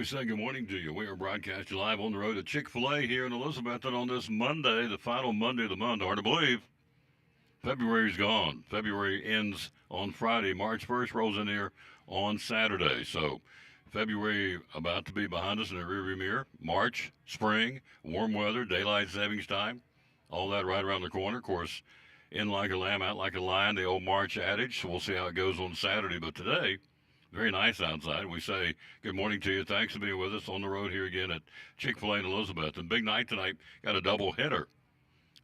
say good morning to you. We are broadcasting live on the road at Chick-fil-A here in Elizabethton on this Monday, the final Monday of the month. Hard to believe. February's gone. February ends on Friday. March 1st rolls in here on Saturday. So February about to be behind us in the rearview mirror. March, spring, warm weather, daylight savings time, all that right around the corner. Of course, in like a lamb, out like a lion, the old March adage. So we'll see how it goes on Saturday. But today, very nice outside. We say good morning to you. Thanks for being with us on the road here again at Chick-fil-A in Elizabeth. And big night tonight. Got a double header.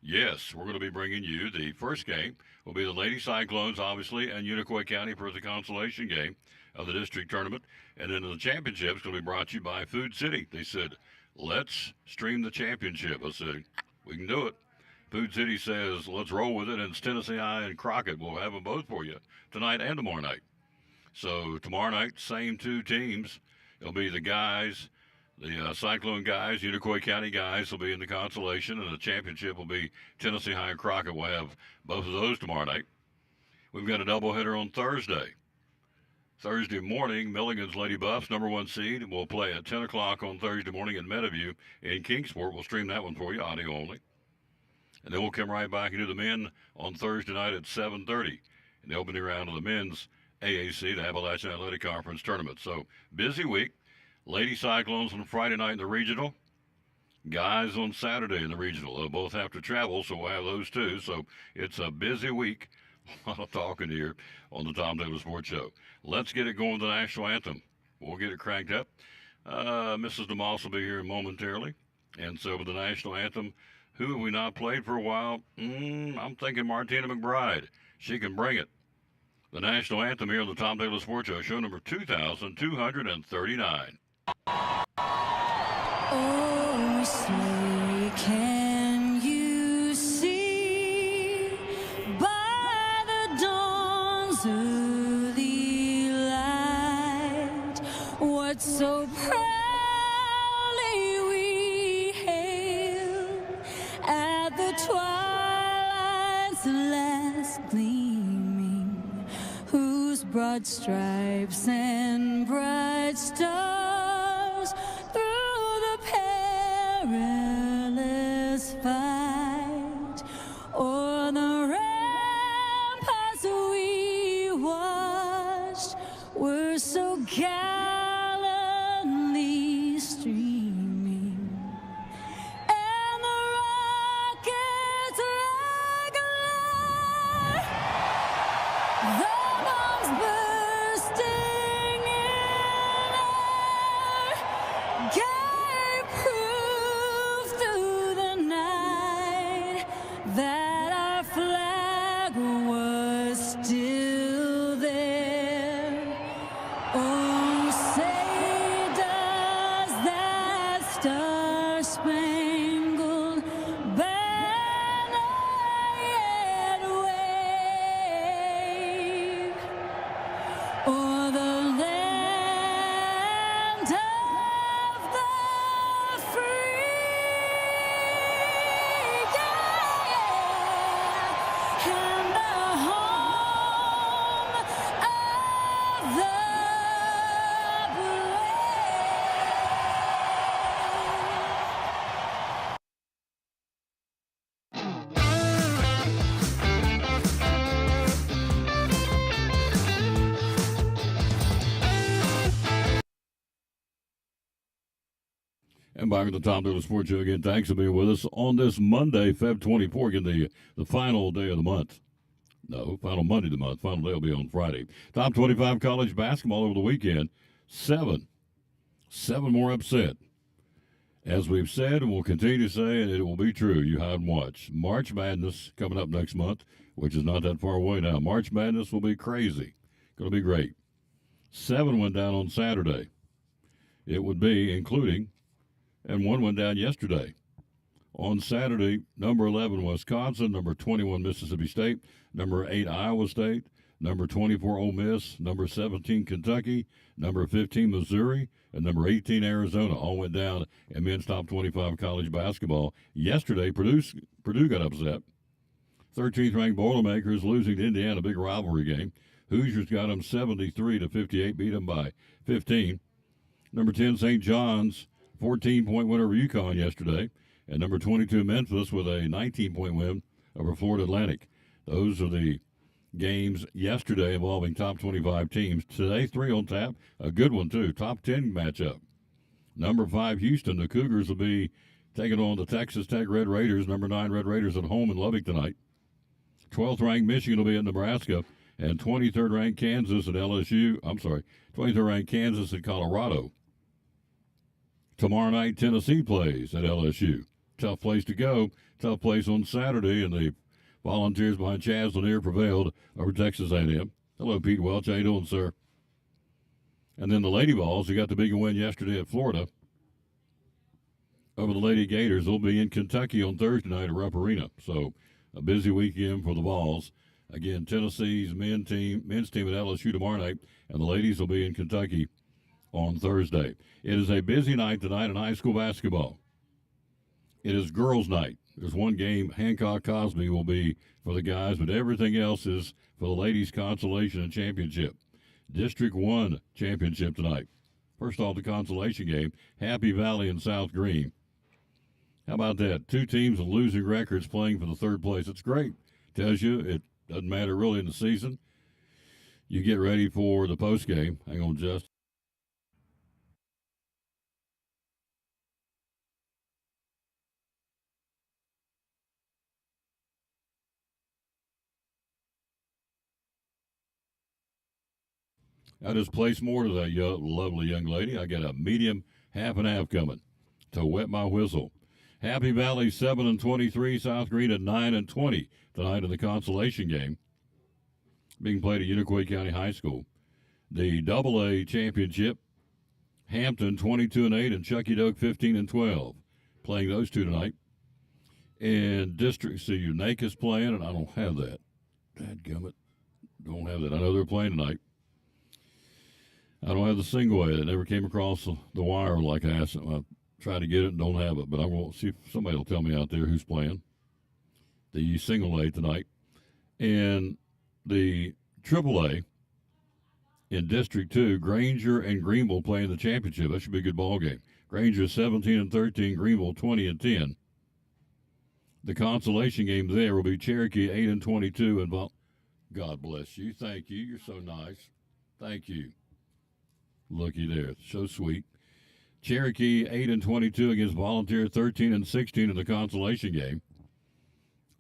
Yes, we're going to be bringing you the first game. Will be the Lady Cyclones, obviously, and Unicoi County for the consolation game of the district tournament. And then the championship is going to be brought to you by Food City. They said, let's stream the championship. I said, we can do it. Food City says, let's roll with it. And it's Tennessee High and Crockett. We'll have them both for you tonight and tomorrow night. So tomorrow night, same two teams. It'll be the guys, the Cyclone guys, Unicoi County guys will be in the consolation, and the championship will be Tennessee High and Crockett. We'll have both of those tomorrow night. We've got a doubleheader on Thursday. Thursday morning, Milligan's Lady Buffs, number one seed, will play at 10 o'clock on Thursday morning in Meadowview in Kingsport. We'll stream that one for you, audio only. And then we'll come right back and do the men on Thursday night at 7:30 in the opening round of the men's AAC, the Appalachian Athletic Conference Tournament. So, busy week. Lady Cyclones on Friday night in the regional. Guys on Saturday in the regional. They'll both have to travel, so we'll have those too. So, it's a busy week. A lot of talking here on the Tom Taylor Sports Show. Let's get it going with the national anthem. We'll get it cranked up. Mrs. DeMoss will be here momentarily. And so, with the national anthem, who have we not played for a while? I'm thinking Martina McBride. She can bring it. The national anthem here on the Tom Taylor Sports Show number 2,239. Oh, say, can you see by the dawn's early light what so proudly we hailed at the twilight's last gleaming, whose broad stripes and bright stars through the perilous fight o'er the ramparts we watched were so gallantly streaming, and the rockets like the bombs bursting in air gave proof through the night that our flag was still there. Oh, say does that star-spangled banner yet wave o'er the land of the free, yeah, and the home of the brave. And back at the Tom Taylor Sports Show again. Thanks for being with us on this Monday, Feb 24, again, the final day of the month. No, final Monday of the month. Final day will be on Friday. Top 25 college basketball over the weekend. Seven more upset. As we've said and we'll continue to say, and it will be true, you hide and watch. March Madness coming up next month, which is not that far away now. March Madness will be crazy. Going to be great. 7 went down on Saturday. It would be, including, and 1 went down yesterday. On Saturday, number 11, Wisconsin, number 21, Mississippi State, number 8, Iowa State, number 24, Ole Miss, number 17, Kentucky, number 15, Missouri, and number 18, Arizona. All went down in men's top 25 college basketball. Yesterday, Purdue got upset. 13th ranked Boilermakers losing to Indiana, big rivalry game. Hoosiers got them 73-58, beat them by 15. Number 10, St. John's, 14-point win over UConn yesterday. And number 22, Memphis, with a 19-point win over Florida Atlantic. Those are the games yesterday involving top 25 teams. Today, 3 on tap. A good one, too. Top 10 matchup. Number 5, Houston. The Cougars will be taking on the Texas Tech Red Raiders. Number 9, Red Raiders at home in Lubbock tonight. 12th ranked Michigan will be at Nebraska. And 23rd ranked Kansas at LSU. 23rd ranked Kansas at Colorado. Tomorrow night, Tennessee plays at LSU. Tough place to go. Tough place on Saturday, and the Volunteers behind Chaz Lanier prevailed over Texas A&M. Hello, Pete Welch. How you doing, sir? And then the Lady Vols, who got the big win yesterday at Florida over the Lady Gators, will be in Kentucky on Thursday night at Rupp Arena. So a busy weekend for the Vols. Again, Tennessee's men's team at LSU tomorrow night, and the ladies will be in Kentucky on Thursday. It is a busy night tonight in high school basketball. It is girls' night. There's one game, Hancock-Cosby will be for the guys, but everything else is for the ladies' consolation and championship. District 1 championship tonight. First off, the consolation game, Happy Valley and South Green. How about that? 2 teams with losing records playing for the 3rd place. It's great. Tells you it doesn't matter really in the season. You get ready for the post game. Hang on just. I just placed more to that lovely young lady. I got a medium half and half coming to wet my whistle. Happy Valley 7-23, South Green at 9-20 tonight in the consolation game, being played at Unicoi County High School. The AA championship, Hampton 22-8 and Chucky Doak 15-12, playing those 2 tonight. And District C, Unaka's playing, and I don't have that. Dadgummit, don't have that. I know they're playing tonight. I don't have the single A. That never came across the wire like I asked. I tried to get it and don't have it, but I'm going to see if somebody will tell me out there who's playing the single A tonight. And the triple A in District 2, Granger and Greenville playing the championship. That should be a good ball game. Granger 17-13, Greenville 20-10. The consolation game there will be Cherokee 8-22 and God bless you. Thank you. You're so nice. Thank you. Looky there. So sweet. Cherokee 8-22 against Volunteer 13-16 in the consolation game.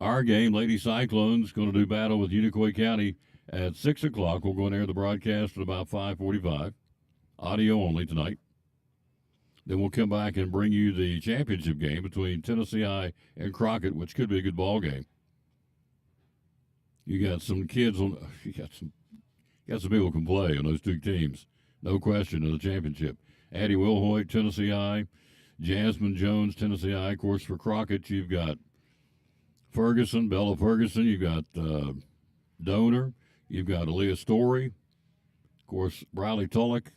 Our game, Lady Cyclones, going to do battle with Unicoi County at 6 o'clock. We'll go and air the broadcast at about 5:45. Audio only tonight. Then we'll come back and bring you the championship game between Tennessee High and Crockett, which could be a good ball game. You got some kids on. You got some people who can play on those 2 teams. No question, in the championship. Addie Wilhoit, Tennessee High. Jasmine Jones, Tennessee High. Of course, for Crockett, you've got Ferguson, Bella Ferguson. You've got Donor. You've got Aaliyah Story. Of course, Riley Tulloch,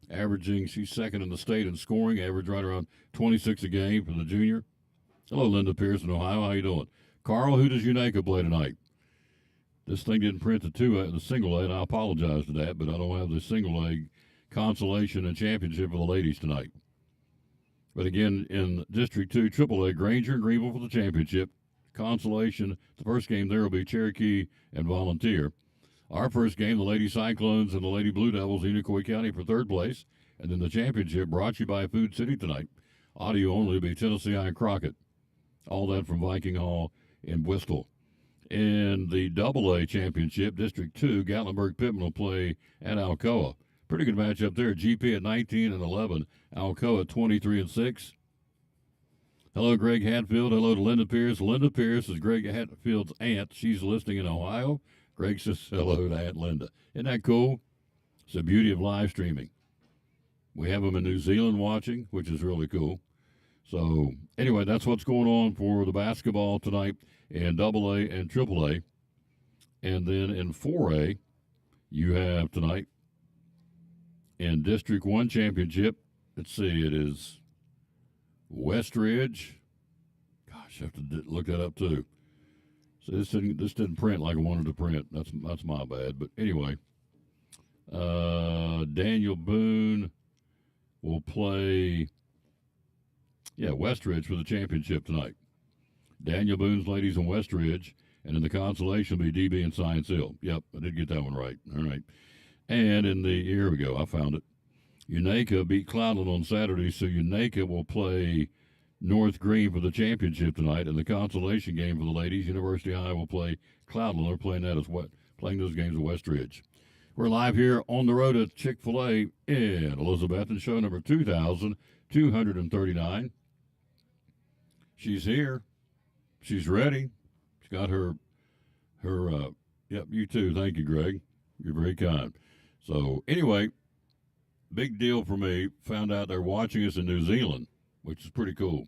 averaging, she's 2nd in the state in scoring, average right around 26 a game for the junior. Hello, Linda Pierce in Ohio. How you doing? Carl, who does Unaka play tonight? This thing didn't print the single A, and I apologize for that, but I don't have the single A consolation and championship for the ladies tonight. But again, in District 2, AAA, Granger and Greenville for the championship. Consolation, the first game there will be Cherokee and Volunteer. Our first game, the Lady Cyclones and the Lady Blue Devils, Unicoi County for 3rd place. And then the championship brought to you by Food City tonight. Audio only will be Tennessee High and Crockett. All that from Viking Hall in Bristol. In the AA championship, District 2, Gatlinburg-Pittman will play at Alcoa. Pretty good matchup there. GP at 19-11, Alcoa 23-6. Hello, Greg Hatfield. Hello to Linda Pierce. Linda Pierce is Greg Hatfield's aunt. She's listening in Ohio. Greg says hello to Aunt Linda. Isn't that cool? It's the beauty of live streaming. We have them in New Zealand watching, which is really cool. So, anyway, that's what's going on for the basketball tonight in AA and AAA. And then in 4A, you have tonight in District 1 championship. Let's see, it is Westridge. Gosh, I have to look that up too. So this didn't print like I wanted to print. That's my bad. But anyway, Daniel Boone, will play, Westridge for the championship tonight. Daniel Boone's ladies in Westridge, and in the consolation will be DB and Science Hill. Yep, I did get that one right. All right. And here we go, I found it. Unaka beat Cloudland on Saturday, so Unaka will play North Green for the championship tonight, and the consolation game for the ladies, University High will play Cloudland. They're playing playing those games at Westridge. We're live here on the road at Chick-fil-A in Elizabethton, show number 2,239. She's here. She's ready. She's got her, you too. Thank you, Greg. You're very kind. So, anyway, big deal for me. Found out they're watching us in New Zealand, which is pretty cool.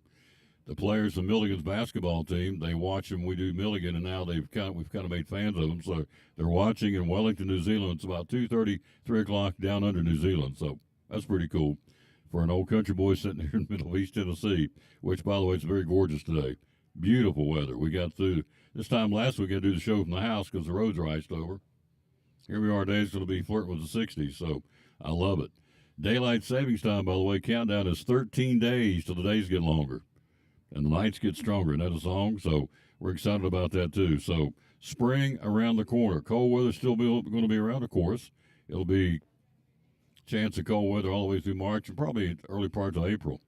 The players of Milligan's basketball team, they watch them. We do Milligan, and now we've kind of made fans of them. So they're watching in Wellington, New Zealand. It's about 2:30, 3 o'clock down under New Zealand. So that's pretty cool for an old country boy sitting here in the middle of East Tennessee, which, by the way, is very gorgeous today. Beautiful weather. We got through this time last week. I do the show from the house because the roads are iced over. Here we are. Today's going to be flirting with the 60s, so I love it. Daylight savings time, by the way, countdown is 13 days till the days get longer. And the nights get stronger. Isn't that a song? So we're excited about that, too. So spring around the corner. Cold weather still going to be around, of course. It'll be chance of cold weather all the way through March and probably early parts of April.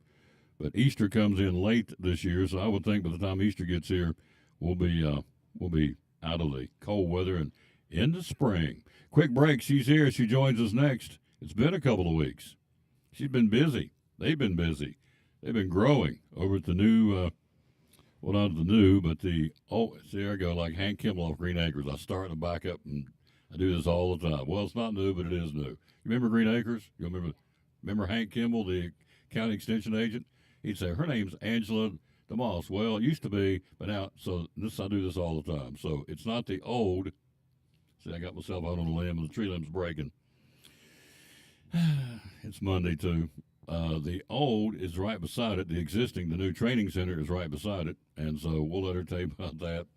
But Easter comes in late this year, so I would think by the time Easter gets here, we'll be out of the cold weather and into spring. Quick break. She's here. She joins us next. It's been a couple of weeks. She's been busy. They've been busy. They've been growing over at the new, not the new, but see, there I go, like Hank Kimball off Green Acres. I start and back up, and I do this all the time. Well, it's not new, but it is new. You remember Green Acres? You remember Hank Kimball, the county extension agent? He'd say, her name's Angela DeMoss. Well, it used to be, but now, I do this all the time. So it's not the old. See, I got myself out on a limb, and the tree limb's breaking. It's Monday, too. The old is right beside it. The new training center is right beside it. And so we'll let her tell you about that.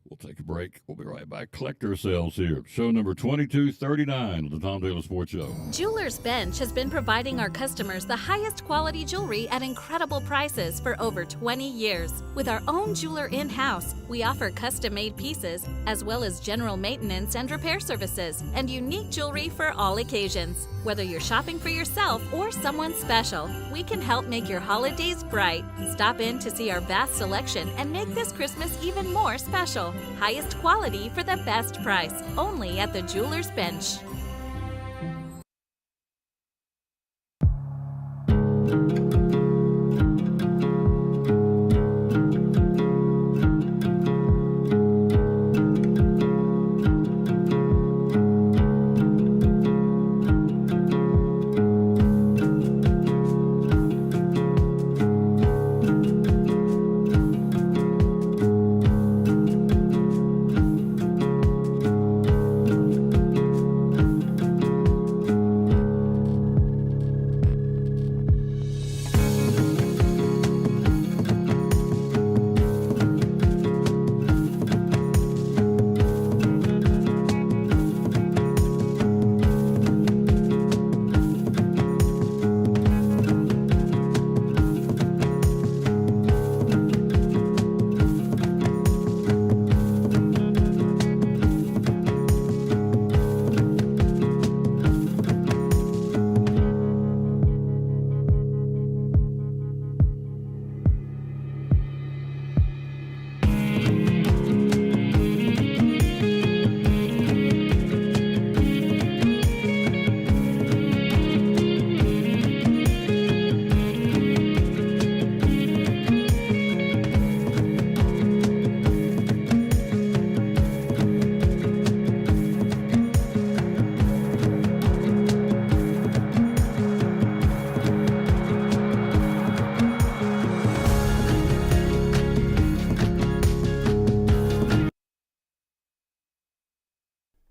We'll take a break. We'll be right back. Collect ourselves here. Show number 2239 of the Tom Taylor Sports Show. Jewelers Bench has been providing our customers the highest quality jewelry at incredible prices for over 20 years. With our own jeweler in-house, we offer custom-made pieces, as well as general maintenance and repair services, and unique jewelry for all occasions. Whether you're shopping for yourself or someone special, we can help make your holidays bright. Stop in to see our vast selection and make this Christmas even more special. Highest quality for the best price, only at the Jewelers Bench.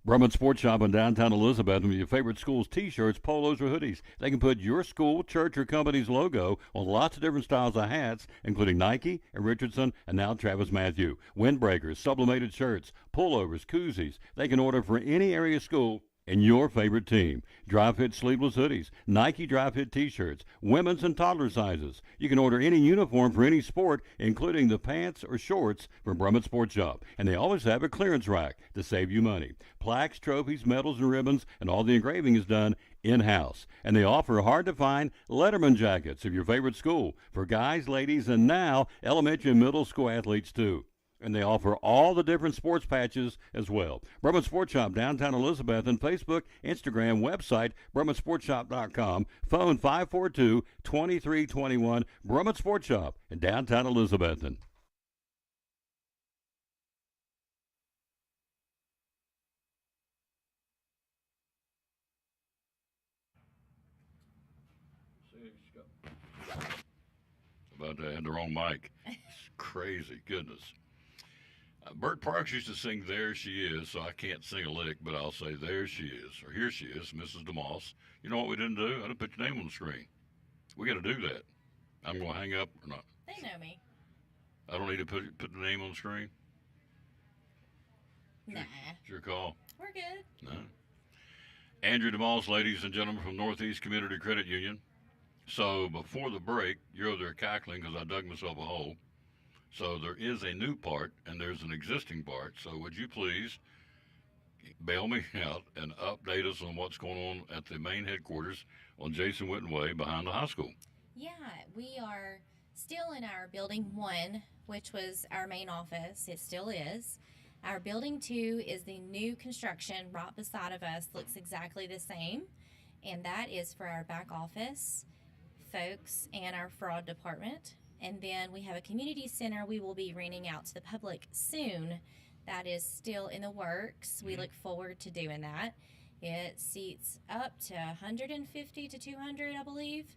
Brumman Sports Shop in downtown Elizabeth with your favorite school's T-shirts, polos, or hoodies. They can put your school, church, or company's logo on lots of different styles of hats, including Nike and Richardson and now Travis Matthew. Windbreakers, sublimated shirts, pullovers, koozies. They can order for any area school and your favorite team. Dry Fit sleeveless hoodies, Nike Dry Fit t-shirts, women's and toddler sizes. You can order any uniform for any sport, including the pants or shorts from Brummett Sports Shop. And they always have a clearance rack to save you money. Plaques, trophies, medals, and ribbons, and all the engraving is done in-house. And they offer hard-to-find Letterman jackets of your favorite school for guys, ladies, and now elementary and middle school athletes too. And they offer all the different sports patches as well. Brummett Sports Shop, downtown Elizabeth, and Facebook, Instagram, website, BrummettSportsShop.com, phone 542-2321, Brummett Sports Shop in downtown Elizabethton. About to had the wrong mic. It's crazy, goodness. Bert Parks used to sing "There She Is," so I can't sing a lick, but I'll say "There she is," or "Here she is," Mrs. DeMoss. You know what we didn't do? I didn't put your name on the screen. We got to do that. I'm going to hang up or not. They know me. I don't need to put the name on the screen. Nah. It's your call. We're good. No. Andrew DeMoss, ladies and gentlemen, from Northeast Community Credit Union. So before the break, you're over there cackling because I dug myself a hole. So there is a new part and there's an existing part. So would you please bail me out and update us on what's going on at the main headquarters on Jason Witten Way behind the high school? Yeah, we are still in our building 1, which was our main office. It still is. Our building 2 is the new construction right beside of us. Looks exactly the same. And that is for our back office folks and our fraud department. And then we have a community center we will be renting out to the public soon. That is still in the works. We look forward to doing that. It seats up to 150 to 200, I believe.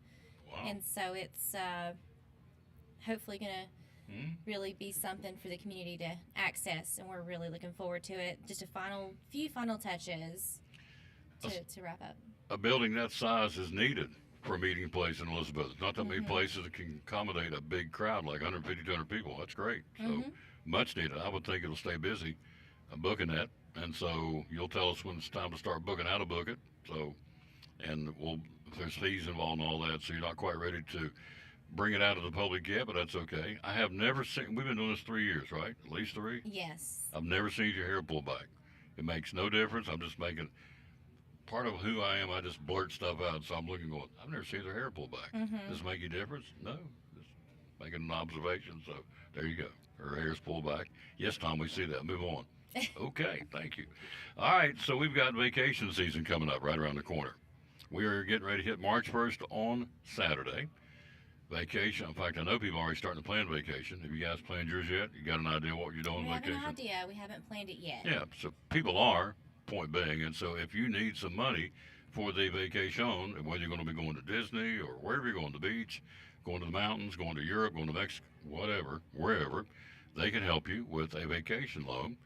Wow. And so it's hopefully going to really be something for the community to access. And we're really looking forward to it. Just few final touches to wrap up. A building that size is needed for a meeting place in Elizabeth. Not that many places that can accommodate a big crowd like 150, 200 people. That's great. So much needed. I would think it'll stay busy booking that. And so you'll tell us when it's time to start booking how to book it. So, and if there's fees involved and all that, so you're not quite ready to bring it out to the public yet, but that's okay. I have never seen, we've been doing this 3 years, right? At least 3? Yes. I've never seen your hair pull back. It makes no difference. I'm just making part of who I am. I just blurt stuff out. So I'm looking going, I've never seen their hair pull back. Does it make a difference? No. Just making an observation. So there you go. Her hair's pulled back. Yes, Tom, we see that. Move on. Okay. Thank you. All right. So we've got vacation season coming up right around the corner. We are getting ready to hit March 1st on Saturday. Vacation. In fact, I know people are already starting to plan vacation. Have you guys planned yours yet? You got an idea what you're doing We on have vacation? an idea. We haven't planned it yet. Yeah, so people are, point being, and so if you need some money for the vacation, whether you're going to be going to Disney or wherever you're going, to the beach, going to the mountains, going to Europe, going to Mexico, whatever, wherever, they can help you with a vacation loan.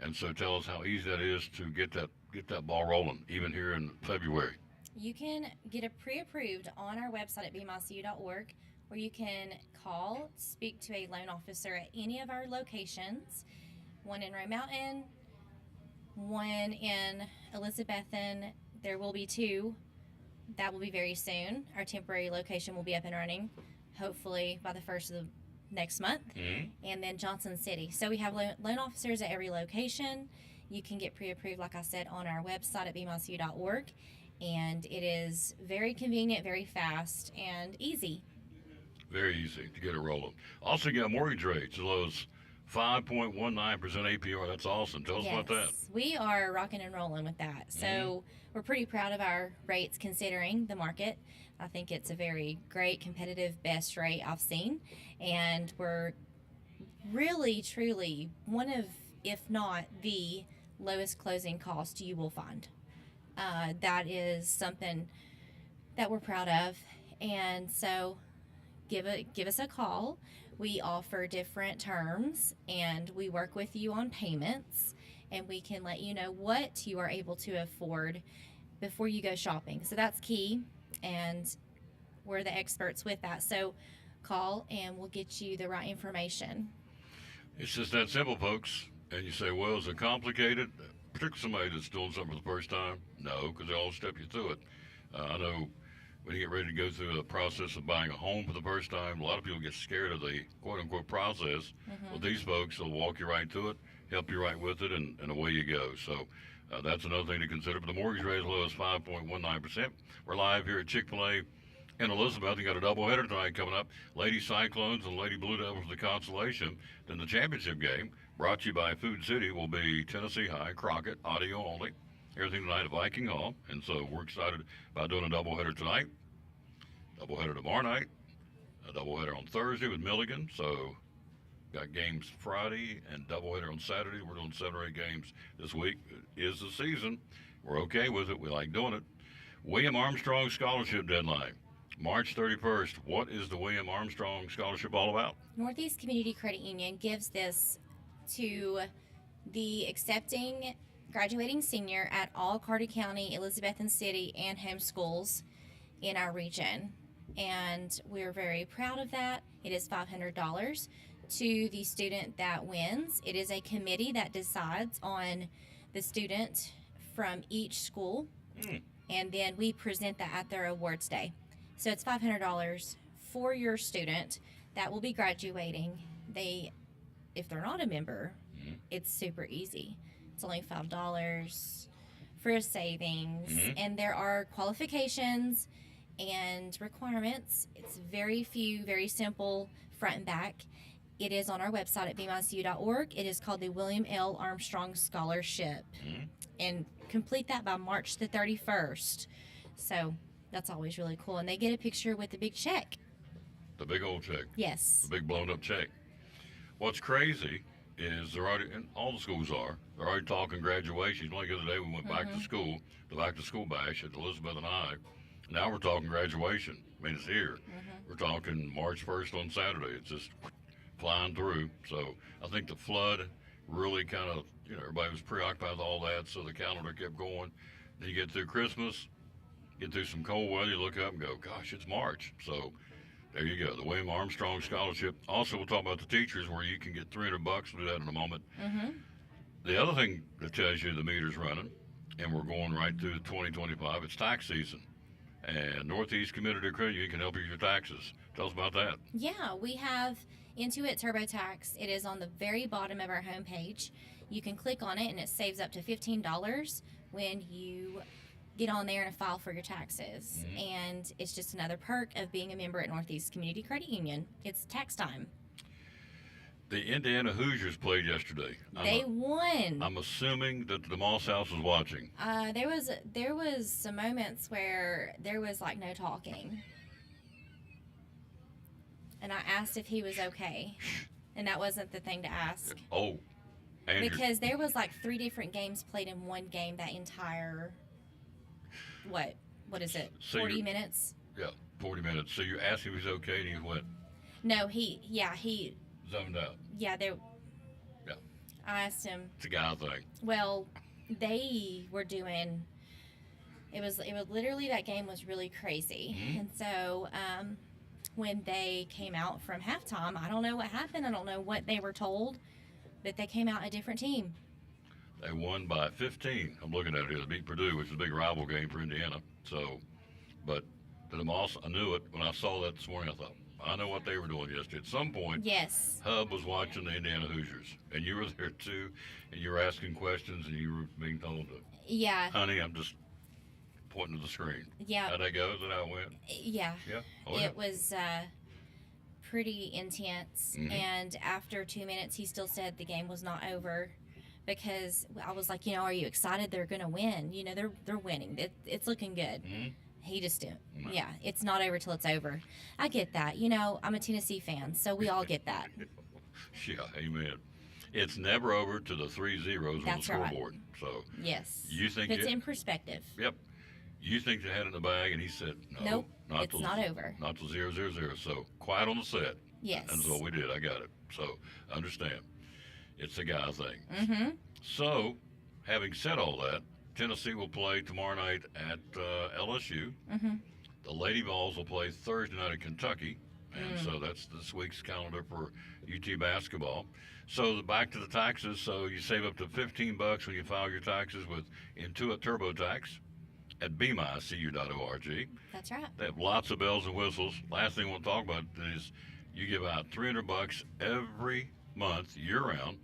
And so tell us how easy that is to get that ball rolling, even here in February. You can get it pre-approved on our website at bmicu.org, or you can call, speak to a loan officer at any of our locations, one in Roe Mountain, one in Elizabethton. There will be 2. That will be very soon. Our temporary location will be up and running, hopefully by the first of the next month. And then Johnson City. So we have loan officers at every location. You can get pre-approved, like I said, on our website at bmicu.org. And it is very convenient, very fast, and easy. Very easy to get it rolling. Also, you got mortgage rates as low as 5.19% APR. That's awesome. Tell us about that. We are rocking and rolling with that. So we're pretty proud of our rates considering the market. I think it's a very great, competitive, best rate I've seen. And we're really, truly one of, if not the lowest closing cost you will find. That is something that we're proud of. And so give us a call. We offer different terms, and we work with you on payments, and we can let you know what you are able to afford before you go shopping. So that's key, and we're the experts with that. So call, and we'll get you the right information. It's just that simple, folks. And you say, well, is it complicated? particularly somebody that's doing something for the first time? No, because they'll step you through it. I know when you get ready to go through the process of buying a home for the first time, a lot of people get scared of the quote-unquote process. Well, these folks will walk you right through it, help you right with it, and away you go. So that's another thing to consider. But the mortgage rate as low as 5.19%. We're live here at Chick-fil-A in Elizabeth. We got a doubleheader tonight coming up. Lady Cyclones and Lady Blue Devils, the consolation. Then the championship game, brought to you by Food City, will be Tennessee High, Crockett, audio only. Everything tonight at Viking Hall. And so we're excited about doing a doubleheader tonight, doubleheader tomorrow night, a doubleheader on Thursday with Milligan. So got games Friday and doubleheader on Saturday. We're doing 7 or 8 games this week. It is the season. We're okay with it. We like doing it. William Armstrong Scholarship Deadline, March 31st. What is the William Armstrong Scholarship all about? Northeast Community Credit Union gives this to the accepting graduating senior at all Carter County, Elizabethan City, and home schools in our region. And we're very proud of that. It is $500 to the student that wins. It is a committee that decides on the student from each school, and then we present that at their awards day. So it's $500 for your student that will be graduating. If they're not a member, it's super easy. It's only $5 for a savings, and there are qualifications and requirements. It's very few, very simple, front and back. It is on our website at bmicu.org. It is called the William L. Armstrong Scholarship, and complete that by March the 31st. So that's always really cool, and they get a picture with the big check. The big old check. Yes. The big blown up check. What's crazy is they're already, and all the schools are, they're already talking graduation. Like the other day we went back to school, the back to school bash at Elizabeth and I. Now we're talking graduation. I mean, it's here. We're talking March 1st on Saturday. It's just flying through. So I think the flood really kind of, everybody was preoccupied with all that, so the calendar kept going. Then you get through Christmas, get through some cold weather, you look up and go, gosh, it's March. So there you go, the William Armstrong Scholarship. Also, we'll talk about the teachers where you can get $300. We'll do that in a moment. The other thing that tells you the meter's running, and we're going right through 2025, it's tax season. And Northeast Community Credit Union can help you with your taxes. Tell us about that. Yeah, we have Intuit TurboTax. It is on the very bottom of our homepage. You can click on it, and it saves up to $15 when you get on there and file for your taxes. And it's just another perk of being a member at Northeast Community Credit Union. It's tax time. The Indiana Hoosiers played yesterday. They won. I'm assuming that the Moss House was watching. There was some moments where there was like no talking, and I asked if he was okay, and that wasn't the thing to ask. Oh, Andrew. Because there was like 3 different games played in one game that entire what is it, So 40 you're- minutes? Yeah, 40 minutes. So you asked if he was okay, and he went No, he zoned out. there. Yeah. I asked him. It's a guy thing. Well, they were doing. It was literally, that game was really crazy, and so when they came out from halftime, I don't know what happened. I don't know what they were told, but they came out a different team. They won by 15. I'm looking at it here. They beat Purdue, which is a big rival game for Indiana. So, but the Moss, I knew it when I saw that this morning. I thought, I know what they were doing yesterday. At some point, Yes. Hub was watching the Indiana Hoosiers, and you were there too, and you were asking questions, and you were being told to, Yeah. honey, I'm just pointing to the screen. Yeah. How'd that go? Is that how it went? Yeah. Yeah. Oh, yeah. It was pretty intense, and after 2 minutes, he still said the game was not over, because I was like, are you excited they're going to win? They're winning. It's looking good. He just didn't. Yeah, it's not over till it's over. I get that. I'm a Tennessee fan, so we all get that. Yeah, amen. It's never over to the 3 zeros on the That's right. scoreboard. So Yes. you think it's it- in perspective. Yep. You think they had it in the bag, and he said, no, Nope, not it's till, not over. Not till 0-0-0. So quiet on the set. Yes. And so we did. I got it. So understand. It's a guy thing. Mm-hmm. So, having said all that, Tennessee will play tomorrow night at LSU. Mm-hmm. The Lady Vols will play Thursday night at Kentucky. And so that's this week's calendar for UT basketball. So back to the taxes. So you save up to $15 when you file your taxes with Intuit TurboTax at bemicu.org. That's right. They have lots of bells and whistles. Last thing I want to talk about is you give out $300 every month, year-round,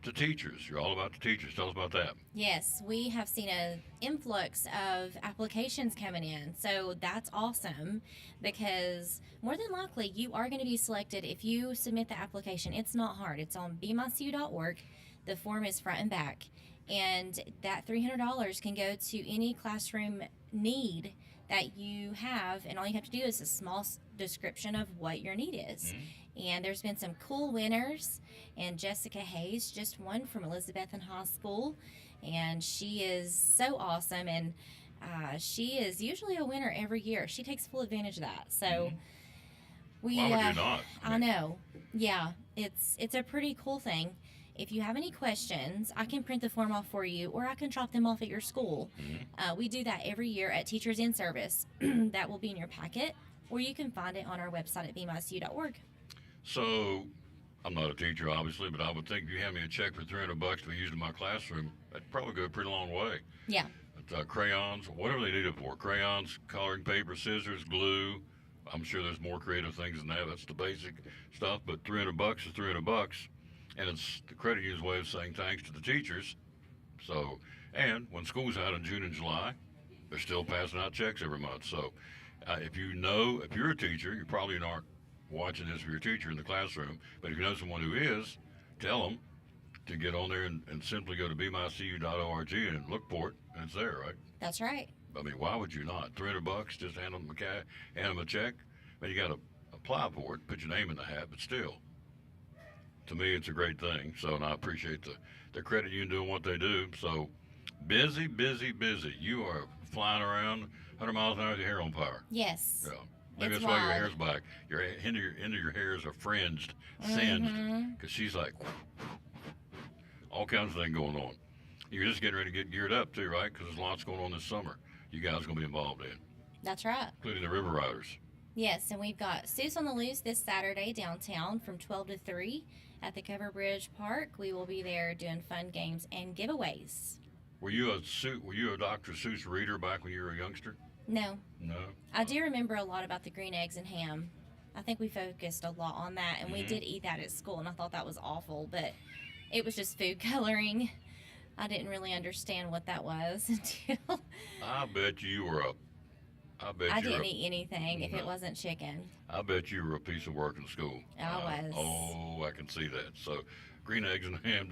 to teachers. You're all about the teachers. Tell us about that. Yes, we have seen an influx of applications coming in. So that's awesome because more than likely you are going to be selected if you submit the application. It's not hard. It's on bemicu.org. The form is front and back. And that $300 can go to any classroom need that you have. And all you have to do is a small description of what your need is. And there's been some cool winners. And Jessica Hayes just won from Elizabethan High School. And she is so awesome. And she is usually a winner every year. She takes full advantage of that. So we. Why would you not? I know. Yeah, it's a pretty cool thing. If you have any questions, I can print the form off for you, or I can drop them off at your school. We do that every year at Teachers in Service. That will be in your packet, or you can find it on our website at bmicu.org. So, I'm not a teacher, obviously, but I would think if you hand me a check for $300 to be used in my classroom, that'd probably go a pretty long way. Yeah, But, crayons, whatever they need it for. Crayons, coloring paper, scissors, glue. I'm sure there's more creative things than that. That's the basic stuff. But $300 is $300. And it's the credit union's way of saying thanks to the teachers. So, and when school's out in June and July, they're still passing out checks every month. So, if you're a teacher, you probably aren't watching this for your teacher in the classroom, but if you know someone who is, tell them to get on there and simply go to bmicu.org and look for it, and it's there, right? that's right. I mean, why would you not? $300, just hand them a check. I mean, you got to apply for it, put your name in the hat, but still. To me, it's a great thing. So, and I appreciate the credit union doing what they do. So, busy, busy, busy. You are flying around 100 miles an hour with your hair on fire. Yes. Yeah. Maybe It's that's why your wild. hair's back. Your end of your hairs are fringed, singed, because she's like all kinds of things going on. You're just getting ready to get geared up too, right? Because there's lots going on this summer. You guys are going to be involved in, That's right. including the River Riders. Yes, and we've got Seuss on the Loose this Saturday downtown from 12 to 3 at the Cover Bridge Park. We will be there doing fun games and giveaways. Were you a Dr. Seuss reader back when you were a youngster? No, No. I do remember a lot about the green eggs and ham. I think we focused a lot on that, and we did eat that at school, and I thought that was awful, but it was just food coloring. I didn't really understand what that was until I bet you were I didn't eat anything if it No. wasn't chicken. I bet you were a piece of work in school. I was. Oh, I can see that. So, green eggs and ham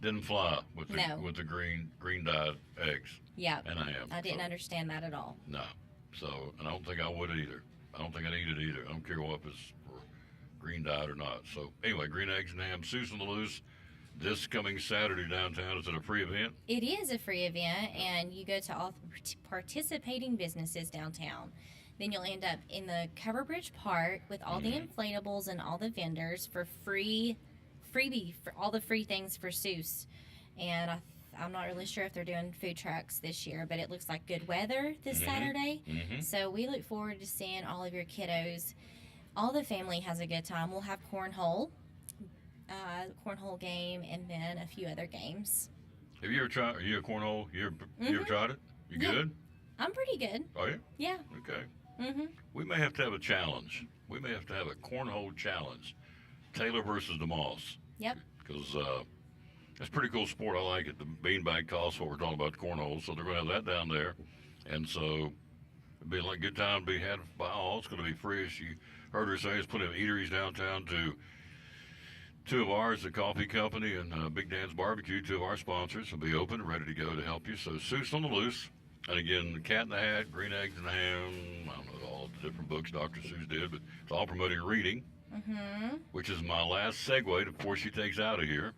didn't fly with the No. with the green dyed eggs Yeah, and ham. I didn't So, understand that at all. No. So, and I don't think I would either. I don't think I'd eat it either. I don't care what it's for green dyed or not. So, anyway, green eggs and ham, Seuss on the Loose, this coming Saturday downtown. Is it a free event? It is a free event, and you go to all participating businesses downtown. Then you'll end up in the Cover Bridge Park with all the inflatables and all the vendors for freebie for all the free things for Seuss. And I'm not really sure if they're doing food trucks this year, but it looks like good weather this Saturday. So we look forward to seeing all of your kiddos. All the family has a good time. We'll have cornhole game, and then a few other games. Have you ever tried? Are you a cornhole? You ever tried it? You Yeah. good? I'm pretty good. Are you? Yeah. Okay. Mm-hmm. We may have to have a challenge. We may have to have a cornhole challenge. Taylor versus DeMoss. Yep. Because it's a pretty cool sport. I like it. The beanbag toss, what we're talking about, the cornhole. So they're going to have that down there. And so it'd be like a good time to be had by all. It's going to be free. As you heard her say, there's plenty of eateries downtown to two of ours, the coffee company and Big Dan's Barbecue, two of our sponsors, will be open and ready to go to help you. So Seuss on the Loose. And again, the Cat in the Hat, Green Eggs and Ham, I don't know all the different books Dr. Seuss did, but it's all promoting reading, which is my last segue before she takes out of here.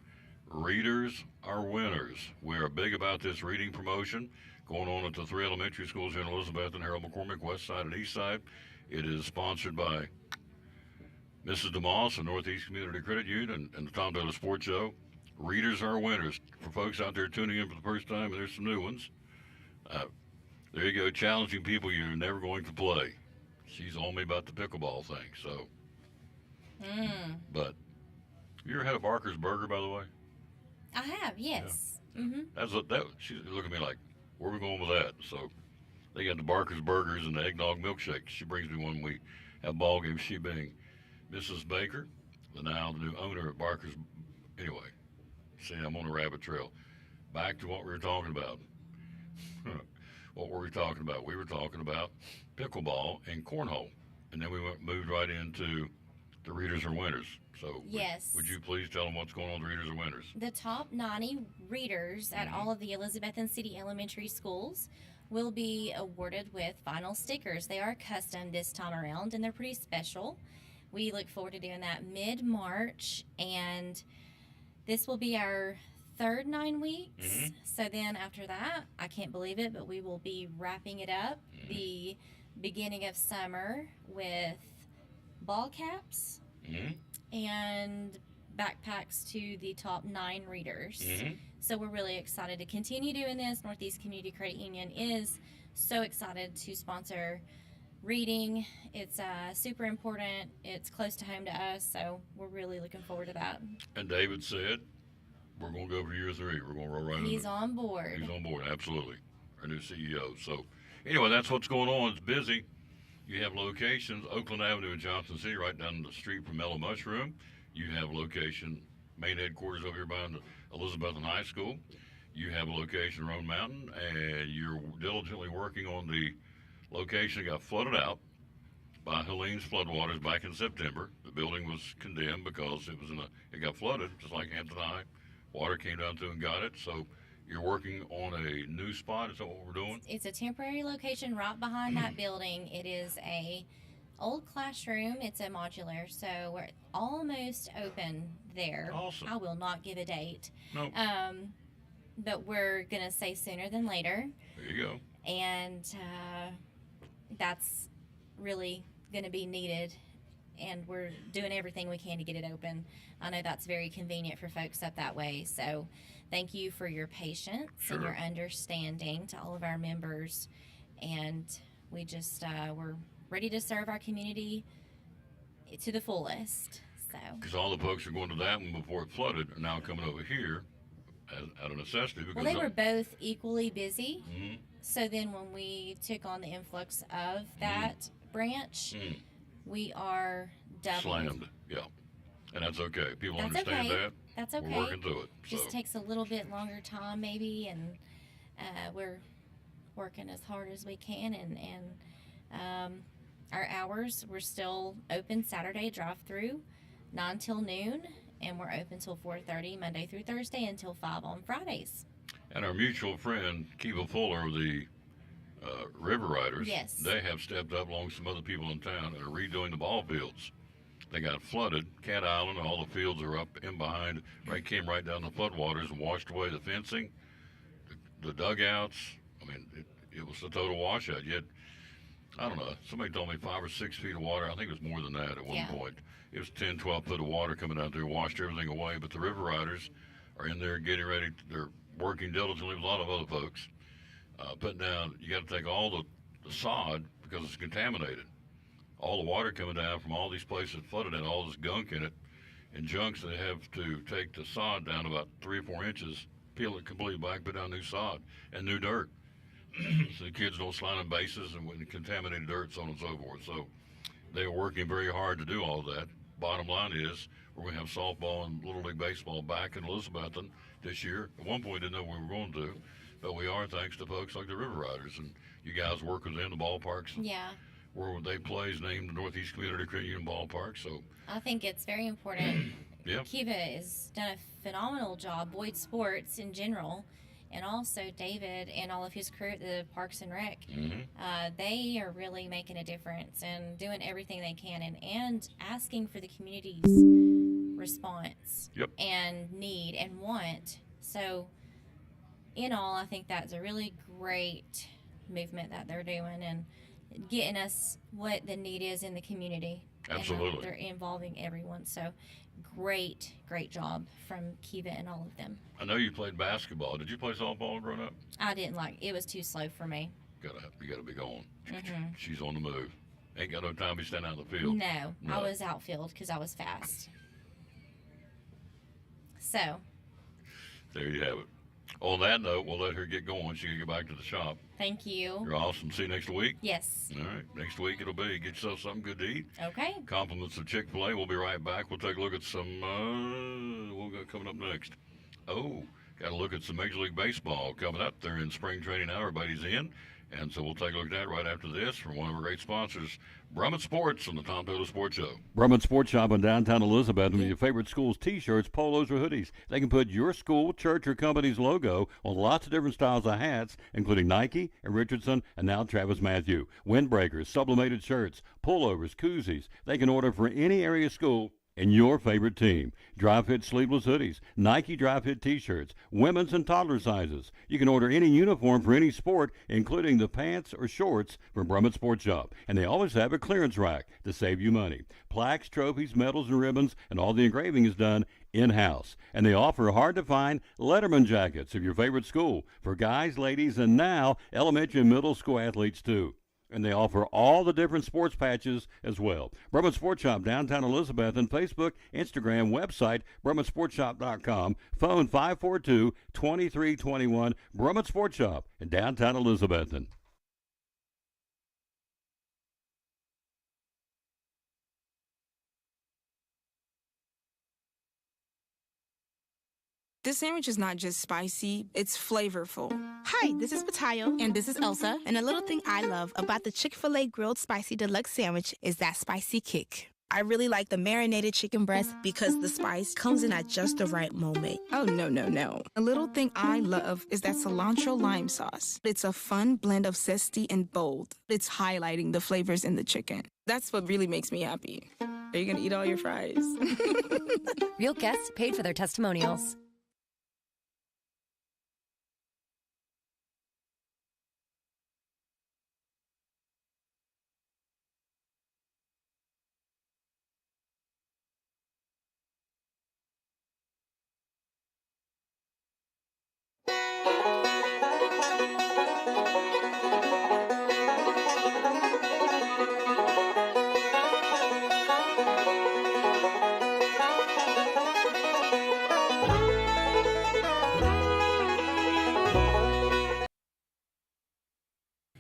Readers are winners. We are big about this reading promotion going on at the three elementary schools here in Elizabeth and Harold McCormick, West Side and East Side. It is sponsored by Mrs. DeMoss and Northeast Community Credit Union and the Tom Taylor Sports Show. Readers are winners. For folks out there tuning in for the first time, and there's some new ones. There you go, challenging people you're never going to play. She's on me about the pickleball thing. So, Mm. but you ever had a Barker's Burger, by the way? I have, yes. Mm-hmm. She looked at me like, where are we going with that? So they got the Barker's Burgers and the eggnog milkshake. She brings me one when we have ball games. She being Mrs. Baker, now the new owner of Barker's. Anyway, see, I'm on a rabbit trail. Back to what we were talking about. What were we talking about? We were talking about pickleball and cornhole, and then we moved right into the readers are winners. So Yes. would you please tell them what's going on with the readers are winners? The top 90 readers at all of the Elizabethton City Elementary schools will be awarded with vinyl stickers. They are custom this time around, and they're pretty special. We look forward to doing that mid-March, and this will be our third 9 weeks. Mhm. So then after that, I can't believe it, but we will be wrapping it up the beginning of summer with ball caps Mm-hmm. and backpacks to the top 9 readers. Mm-hmm. So we're really excited to continue doing this. Northeast Community Credit Union is so excited to sponsor reading. It's super important. It's close to home to us, so we're really looking forward to that. And David said, we're going to go for year 3. We're going to roll right into He's it. on board. He's on board, absolutely. Our new CEO. So, anyway, that's what's going on. It's busy. You have locations, Oakland Avenue in Johnson City, right down the street from Mellow Mushroom. You have location, main headquarters over here behind the Elizabethton High School. You have a location, Roan Mountain, and you're diligently working on the location that got flooded out by Helene's floodwaters back in September. The building was condemned because it got flooded, just like Hampton High. Water came down through and got it. So you're working on a new spot. Is that what we're doing? It's a temporary location right behind that building. It is a old classroom. It's a modular, so we're almost open there. Awesome. I will not give a date. No. But we're gonna say sooner than later, There you go. and that's really gonna be needed. And we're doing everything we can to get it open. I know that's very convenient for folks up that way. So thank you for your patience and Sure. your understanding to all of our members. And we just, we're ready to serve our community to the fullest. So, Because all the folks are going to that one before it flooded are now coming over here out of necessity. Because well, they were both equally busy. Mhm. So then when we took on the influx of that branch, Mm. we are doubled. Slammed. Yeah. And that's okay. People That's understand okay. that. That's We're okay. working through it. Just So, takes a little bit longer time maybe, and we're working as hard as we can, and our hours, we're still open Saturday drive through 9 till noon, and we're open till 4:30 Monday through Thursday until 5 on Fridays. and our mutual friend, Kiva Fuller of the River Riders, Yes. they have stepped up along with some other people in town and are redoing the ball fields. They got flooded. Cat Island, all the fields are up in behind, came right down the floodwaters and washed away the fencing, the dugouts. I mean, it was a total washout. Yet, I don't know, somebody told me 5 or 6 feet of water. I think it was more than that at one Yeah. point. It was 10, 12 foot of water coming out there, washed everything away. But the River Riders are in there getting ready. They're working diligently with a lot of other folks. Putting down, you got to take all the sod because it's contaminated. All the water coming down from all these places flooded and all this gunk in it. And junks, they have to take the sod down about 3 or 4 inches, peel it completely back, put down new sod and new dirt. So the kids don't slide on bases and with contaminated dirt, so on and so forth. So they are working very hard to do all of that. Bottom line is, we're going to have softball and Little League Baseball back in Elizabethton this year. At one point, didn't know we were going to, but we are thanks to folks like the River Riders. And you guys work within the ballparks Yeah, where they play is named the Northeast Community Credit Union Ballpark. So, I think it's very important. yeah. Kiva has done a phenomenal job, Boyd Sports in general, and also David and all of his crew at the Parks and Rec. They are really making a difference and doing everything they can, and asking for the community's response Yep. and need and want. So, in all, I think that's a really great movement that they're doing and getting us what the need is in the community. And how Absolutely. they're involving everyone. So, great job from Kiva and all of them. I know you played basketball. Did you play softball growing up? I didn't like it; was too slow for me. You gotta be going. Mhm. She's on the move. Ain't got no time to be standing out in the field. No, No. I was outfield because I was fast. So, There you have it. On that note, we'll let her get going. She can get back to the shop. thank you. You're awesome. See you next week. Yes. All right. Next week it'll be get yourself something good to eat. Okay. Compliments of Chick-fil-A. We'll be right back. We'll take a look at some. What we got coming up next? Oh, got to look at some Major League Baseball coming up. They're in spring training now. Everybody's in. And so we'll take a look at that right after this from one of our great sponsors, Brummett Sports on the Tom Taylor Sports Show. Brummett Sports Shop in downtown Elizabeth with your favorite school's T-shirts, polos, or hoodies. They can put your school, church, or company's logo on lots of different styles of hats, including Nike and Richardson and now Travis Matthew. Windbreakers, sublimated shirts, pullovers, koozies. They can order for any area school and your favorite team. Dry fit sleeveless hoodies, Nike dry fit t-shirts, women's and toddler sizes. You can order any uniform for any sport, including the pants or shorts from Brummett Sports Shop. And they always have a clearance rack to save you money. Plaques, trophies, medals, and ribbons, and all the engraving is done in-house. And they offer hard-to-find Letterman jackets of your favorite school for guys, ladies, and now elementary and middle school athletes too. And they offer all the different sports patches as well. Brummett Sports Shop, downtown Elizabeth, and Facebook, Instagram, website, BrummettSportsShop.com, phone 542-2321, Brummett Sports Shop in downtown Elizabethton. This sandwich is not just spicy, it's flavorful. Hi, this is Matayo. And this is Elsa. And a little thing I love about the Chick-fil-A Grilled Spicy Deluxe Sandwich is that spicy kick. I really like the marinated chicken breast because the spice comes in at just the right moment. Oh, no. A little thing I love is that cilantro lime sauce. It's a fun blend of zesty and bold. It's highlighting the flavors in the chicken. That's what really makes me happy. Are you gonna eat all your fries? Real guests paid for their testimonials.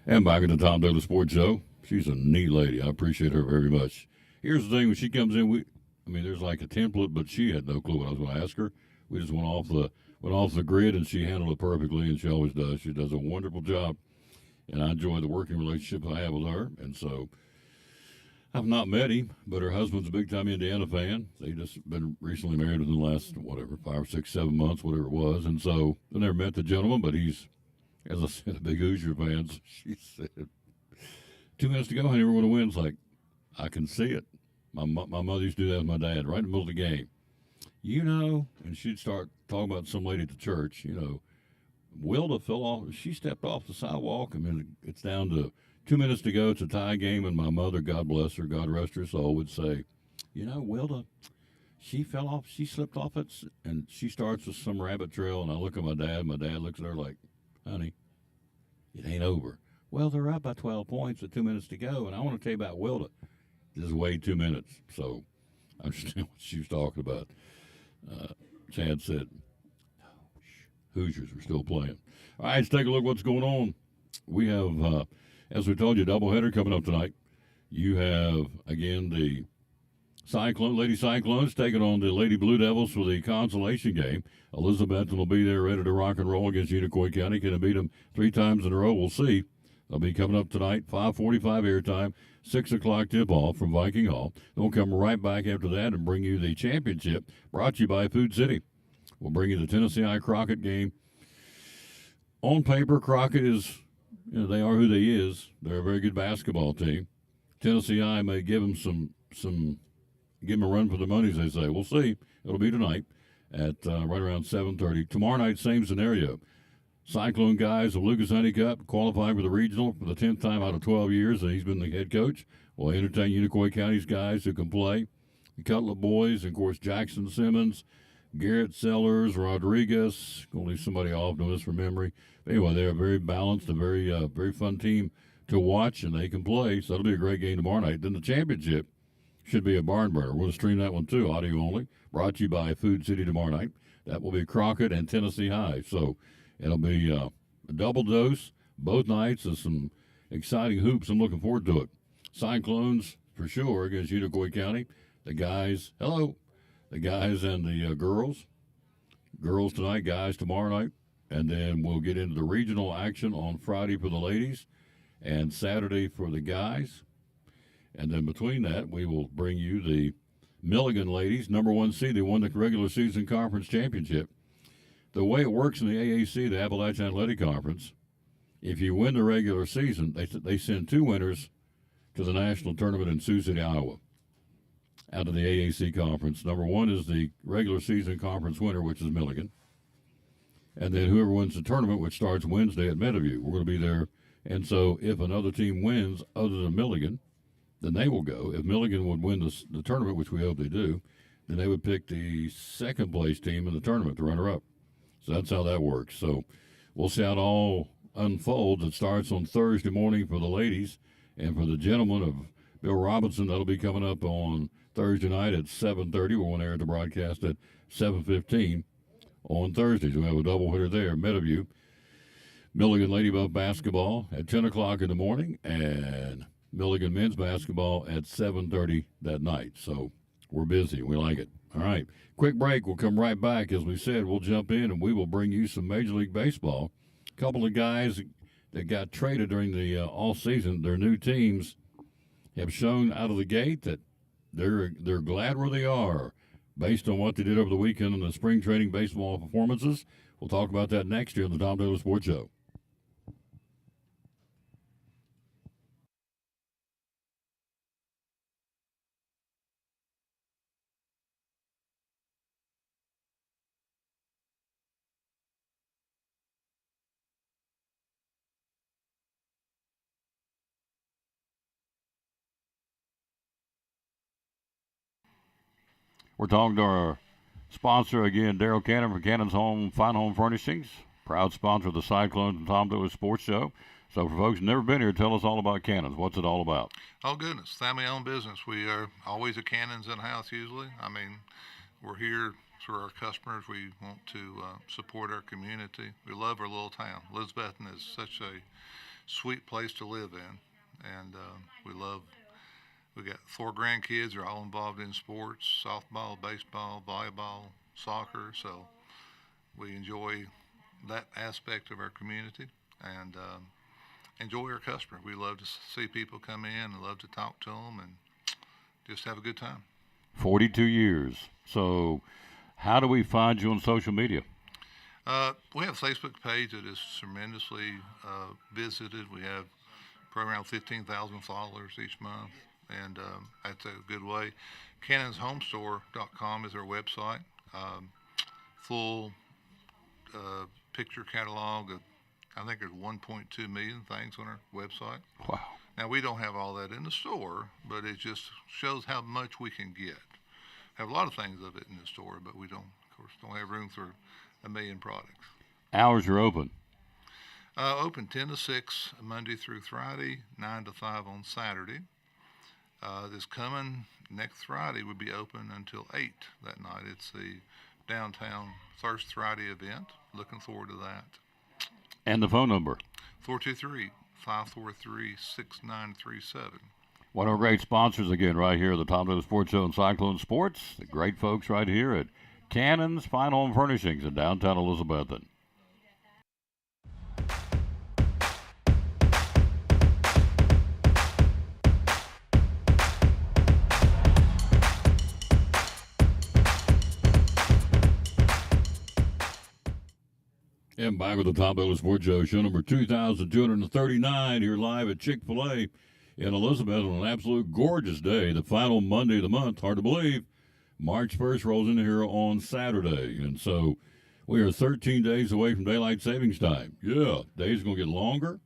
And back at the Tom Taylor Sports Show. She's a neat lady. I appreciate her very much. Here's the thing: when she comes in, there's like a template, but she had no clue what I was going to ask her. We just went off the grid, and she handled it perfectly, and she always does. She does a wonderful job, and I enjoy the working relationship I have with her. And so, I've not met him, but her husband's a big-time Indiana fan. They just been recently married within the last 5, 6, 7 months, whatever it was. And so, I never met the gentleman, but he's, as I said, a big Hoosier fan. So she said, 2 minutes to go, honey, we're going to win. It's like, I can see it. My mother used to do that with my dad right in the middle of the game. And she'd start talking about some lady at the church, Wilda fell off. She stepped off the sidewalk. It's down to 2 minutes to go. It's a tie game. And my mother, God bless her, God rest her soul, would say, Wilda, she fell off. She slipped off it. And she starts with some rabbit trail. And I look at my dad. My dad looks at her like, honey, it ain't over. Well, they're up by 12 points with 2 minutes to go. And I want to tell you about Wilda. This is way 2 minutes. So I understand what she was talking about. Chad said, Hoosiers are still playing. All right, let's take a look at what's going on. We have, as we told you, a doubleheader coming up tonight. You have, again, the Lady Cyclones taking on the Lady Blue Devils for the consolation game. Elizabethton will be there ready to rock and roll against Unicoi County. Can they beat them 3 times in a row? We'll see. They'll be coming up tonight, 5:45 airtime, 6 o'clock tip-off from Viking Hall. They'll come right back after that and bring you the championship brought to you by Food City. We'll bring you the Tennessee I Crockett game. On paper, Crockett is, they are who they is. They're a very good basketball team. Tennessee I may give them give them a run for the money, as they say. We'll see. It'll be tonight at right around 7:30. Tomorrow night, same scenario. Cyclone guys of Lucas Honey Cup qualifying for the regional for the 10th time out of 12 years, and he's been the head coach. We'll entertain Unicoi County's guys who can play. The Cutler boys, and of course, Jackson Simmons, Garrett Sellers, Rodriguez. Going to leave somebody off, doing this from memory. But anyway, they're a very balanced, a very fun team to watch, and they can play. So that'll be a great game tomorrow night. Then the championship should be a barn burner. We're going to stream that one too, audio only. Brought to you by Food City tomorrow night. That will be Crockett and Tennessee High. So it'll be a double dose both nights of some exciting hoops. I'm looking forward to it. Cyclones for sure against Unicoi County. The guys, hello, the guys and the girls. Girls tonight, guys tomorrow night. And then we'll get into the regional action on Friday for the ladies and Saturday for the guys. And then between that, we will bring you the Milligan ladies, number 1 seed. They won the regular season conference championship. The way it works in the AAC, the Appalachian Athletic Conference, if you win the regular season, they send 2 winners to the national tournament in Sioux City, Iowa, out of the AAC conference. Number 1 is the regular season conference winner, which is Milligan. And then whoever wins the tournament, which starts Wednesday at Meadowview, we're going to be there. And so if another team wins other than Milligan, then they will go. If Milligan would win the tournament, which we hope they do, then they would pick the second place team in the tournament, the runner-up. So that's how that works. So we'll see how it all unfolds. It starts on Thursday morning for the ladies, and for the gentlemen of Bill Robinson, that'll be coming up on Thursday night at 7:30. We're going to air the broadcast at 7:15 on Thursdays. We have a doubleheader there, Meadowview. Milligan Lady Buff basketball at 10 o'clock in the morning, and Milligan men's basketball at 7:30 that night. So we're busy. We like it. All right. Quick break. We'll come right back. As we said, we'll jump in and we will bring you some Major League Baseball. A couple of guys that got traded during the all season, their new teams have shown out of the gate that they're glad where they are based on what they did over the weekend in the spring training baseball performances. We'll talk about that next year on the Tom Taylor Sports Show. We're talking to our sponsor again, Daryl Cannon from Cannon's Home Fine Home Furnishings, proud sponsor of the Cyclones and Tom Taylor Sports Show. So for folks who've never been here, tell us all about Cannon's. What's it all about? Oh, goodness. Family-owned business. We are always a Cannon's in-house usually. I mean, we're here for our customers. We want to support our community. We love our little town. Elizabethton is such a sweet place to live in, and we got 4 grandkids. They're all involved in sports, softball, baseball, volleyball, soccer. So we enjoy that aspect of our community and enjoy our customers. We love to see people come in and love to talk to them and just have a good time. 42 years. So how do we find you on social media? We have a Facebook page that is tremendously visited. We have probably around 15,000 followers each month. And that's a good way. CannonsHomestore.com is our website. Full picture catalog of, I think there's 1.2 million things on our website. Wow. Now, we don't have all that in the store, but it just shows how much we can get. Have a lot of things of it in the store, but we don't, of course, don't have room for a million products. Hours are open? Open 10 to 6, Monday through Friday, 9 to 5 on Saturday. This coming next Friday would be open until 8 that night. It's the downtown Thirst Friday event. Looking forward to that. And the phone number? 423-543-6937. One of our great sponsors again right here at the Tom Taylor Sports Show and Cyclone Sports. The great folks right here at Cannon's Fine Home Furnishings in downtown Elizabethton. And back with the Tom Taylor Sports Show, show number 2,239 here live at Chick-fil-A in Elizabeth on an absolute gorgeous day, the final Monday of the month. Hard to believe. March 1st rolls in here on Saturday. And so we are 13 days away from daylight savings time. Yeah, days are going to get longer.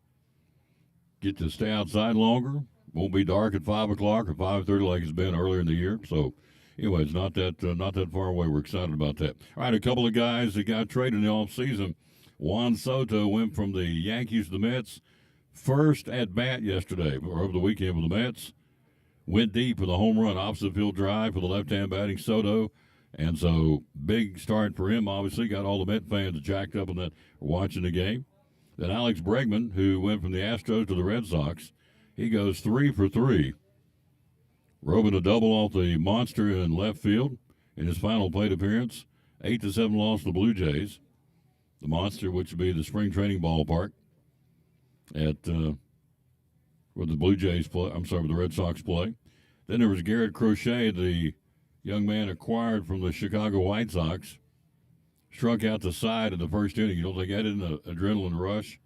Get to stay outside longer. Won't be dark at 5 o'clock or 5:30 like it's been earlier in the year. So anyway, it's not that far away. We're excited about that. All right, a couple of guys that got traded in the offseason. Juan Soto went from the Yankees to the Mets first at bat yesterday or over the weekend with the Mets. Went deep with a home run, opposite field drive for the left-hand batting Soto. And so, big start for him, obviously. Got all the Met fans jacked up on that watching the game. Then Alex Bregman, who went from the Astros to the Red Sox, he goes 3 for 3. Robin a double off the monster in left field in his final plate appearance. 8-7 loss to the Blue Jays. The monster, which would be the spring training ballpark at where the Blue Jays play. I'm sorry, where the Red Sox play. Then there was Garrett Crochet, the young man acquired from the Chicago White Sox. Struck out the side in the first inning. You don't think that isn't an adrenaline rush?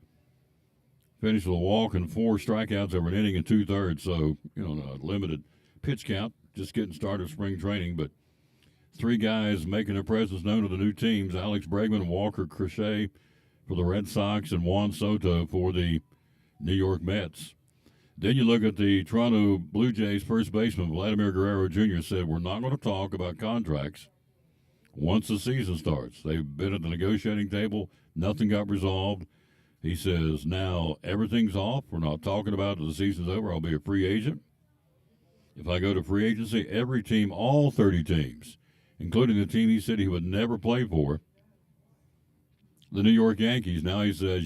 Finished with a walk and 4 strikeouts over an inning and 2/3. So, a limited pitch count. Just getting started spring training. But 3 guys making their presence known to the new teams. Alex Bregman, Walker Crochet for the Red Sox, and Juan Soto for the New York Mets. Then you look at the Toronto Blue Jays first baseman, Vladimir Guerrero Jr. said, we're not going to talk about contracts once the season starts. They've been at the negotiating table. Nothing got resolved. He says, now everything's off. We're not talking about it. The season's over. I'll be a free agent. If I go to free agency, every team, all 30 teams, including the team he said he would never play for, the New York Yankees. Now he says,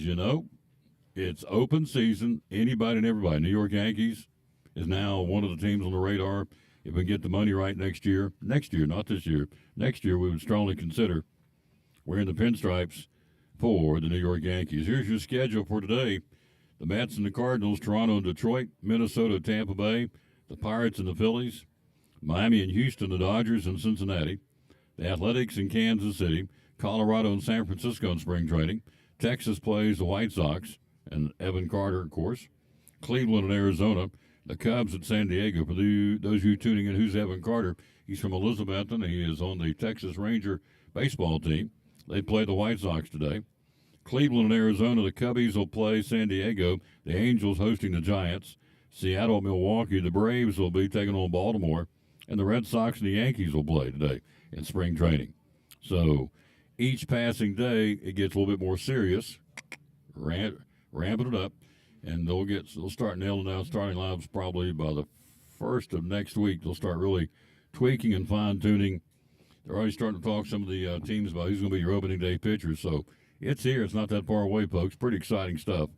it's open season. Anybody and everybody. New York Yankees is now one of the teams on the radar. If we get the money right next year, not this year, next year we would strongly consider wearing the pinstripes for the New York Yankees. Here's your schedule for today. The Mets and the Cardinals, Toronto and Detroit, Minnesota, Tampa Bay, the Pirates and the Phillies, Miami and Houston, the Dodgers and Cincinnati, the Athletics in Kansas City, Colorado and San Francisco in spring training, Texas plays the White Sox, and Evan Carter, of course, Cleveland and Arizona, the Cubs at San Diego. For those of you tuning in, who's Evan Carter? He's from Elizabethton. He is on the Texas Ranger baseball team. They play the White Sox today. Cleveland and Arizona, the Cubbies will play San Diego. The Angels hosting the Giants. Seattle, Milwaukee, the Braves will be taking on Baltimore. And the Red Sox and the Yankees will play today in spring training. So each passing day, it gets a little bit more serious. Ramping it up, and they'll start nailing down starting lineups probably by the first of next week. They'll start really tweaking and fine-tuning. They're already starting to talk to some of the teams about who's going to be your opening day pitchers. So it's here. It's not that far away, folks. Pretty exciting stuff.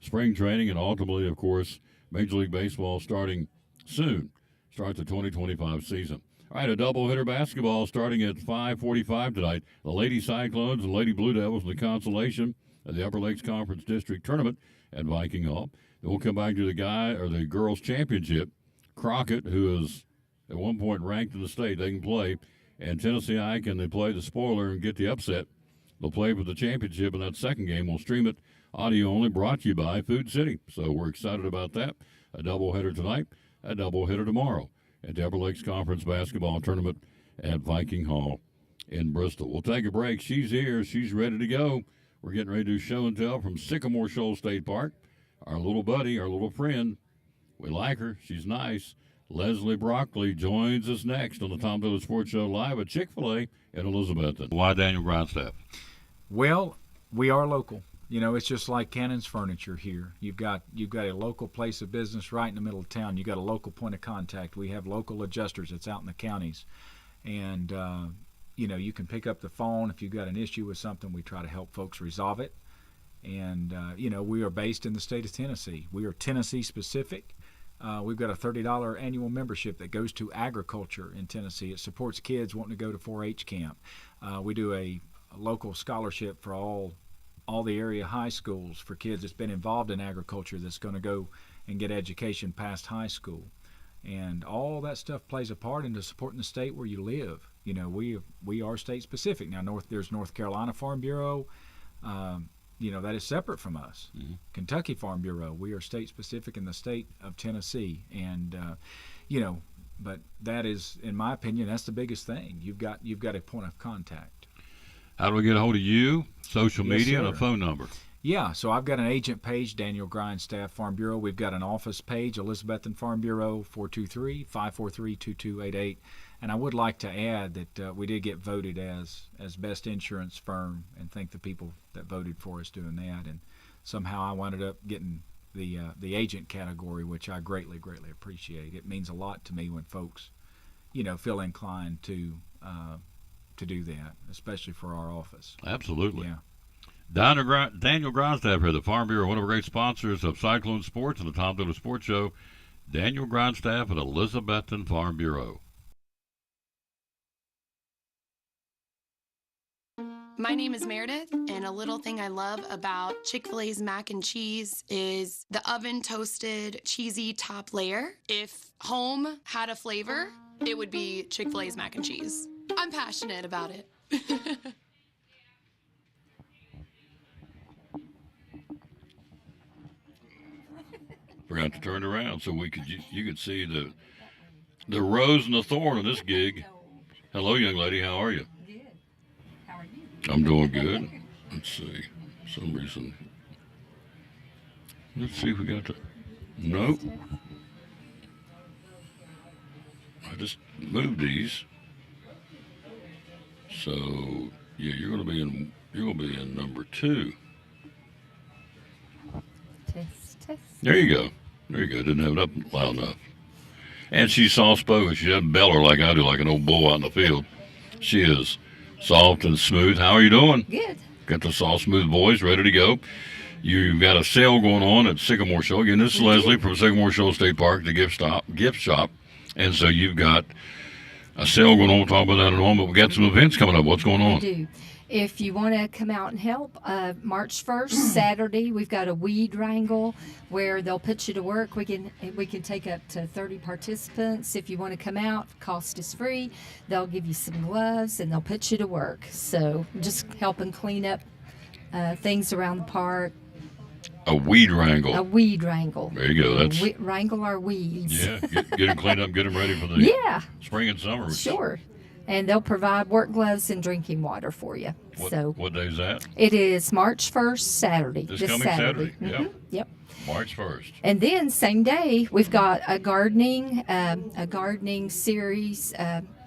Spring training and ultimately, of course, Major League Baseball starting soon. Starts the 2025 season. All right, a doubleheader basketball starting at 5:45 tonight. The Lady Cyclones and Lady Blue Devils in the consolation of the Upper Lakes Conference District Tournament at Viking Hall. Then we'll come back to the girls' championship. Crockett, who is at one point ranked in the state, they can play. And Tennessee Ike, and they play the spoiler and get the upset. They'll play for the championship in that second game. We'll stream it audio only, brought to you by Food City. So we're excited about that. A doubleheader tonight, a doubleheader tomorrow at the Upper Lakes Conference Basketball Tournament at Viking Hall in Bristol. We'll take a break. She's here. She's ready to go. We're getting ready to do show and tell from Sycamore Shoals State Park. Our little buddy, our little friend, we like her. She's nice. Leslie Broccoli joins us next on the Tom Dillard Sports Show live at Chick-fil-A in Elizabethton. Why Daniel Grindstaff? Well, we are local. It's just like Cannon's Furniture here. You've got a local place of business right in the middle of town. You've got a local point of contact. We have local adjusters that's out in the counties. And, you can pick up the phone if you've got an issue with something. We try to help folks resolve it. And, we are based in the state of Tennessee. We are Tennessee specific. We've got a $30 annual membership that goes to agriculture in Tennessee. It supports kids wanting to go to 4-H camp. We do a local scholarship for all the area high schools for kids that's been involved in agriculture that's going to go and get education past high school. And all that stuff plays a part into supporting the state where you live. We are state specific. Now, there's North Carolina Farm Bureau. That is separate from us. Mm-hmm. Kentucky Farm Bureau. We are state specific in the state of Tennessee. And, but that is, in my opinion, that's the biggest thing. You've got a point of contact. How do we get a hold of you? Social media, sir. And a phone number. Yeah, so I've got an agent page, Daniel Grindstaff Farm Bureau. We've got an office page, Elizabethton Farm Bureau, 423-543-2288. And I would like to add that we did get voted as best insurance firm, and thank the people that voted for us doing that. And somehow I wound up getting the agent category, which I greatly appreciate. It means a lot to me when folks, feel inclined to do that, especially for our office. Absolutely. Yeah. Daniel Grindstaff here, the Farm Bureau, one of our great sponsors of Cyclone Sports and the Tom Dillon Sports Show. Daniel Grindstaff at Elizabethton Farm Bureau. My name is Meredith, and a little thing I love about Chick-fil-A's mac and cheese is the oven-toasted, cheesy top layer. If home had a flavor, it would be Chick-fil-A's mac and cheese. I'm passionate about it. Forgot to turn around so you could see the rose and the thorn of this gig. Hello, young lady. How are you? Good. How are you? I'm doing good. Let's see. For some reason. Let's see if we got the. Nope. I just moved these. So yeah, you're gonna be in number 2. Test. There you go. Didn't have it up loud enough. And she's soft spoken. She doesn't bellow like I do, like an old bull out in the field. She is soft and smooth. How are you doing? Good. Got the soft, smooth voice ready to go. You've got a sale going on at Sycamore Show. Again, this is Leslie from Sycamore Show State Park, the gift shop. And so you've got a sale going on. We'll talk about that in a moment. But we got some events coming up. What's going on? We do. If you want to come out and help, March 1st, Saturday, we've got a weed wrangle where they'll put you to work. We can take up to 30 participants. If you want to come out, cost is free. They'll give you some gloves and they'll put you to work. So just helping clean up things around the park. A weed wrangle. A weed wrangle. There you go. That's wrangle our weeds. Yeah, get them cleaned up, get them ready for the spring and summer. Sure. And they'll provide work gloves and drinking water for you. What day is that? It is March 1st, Saturday. This coming Saturday. Mm-hmm. Yep. March 1st. And then same day, we've got a gardening series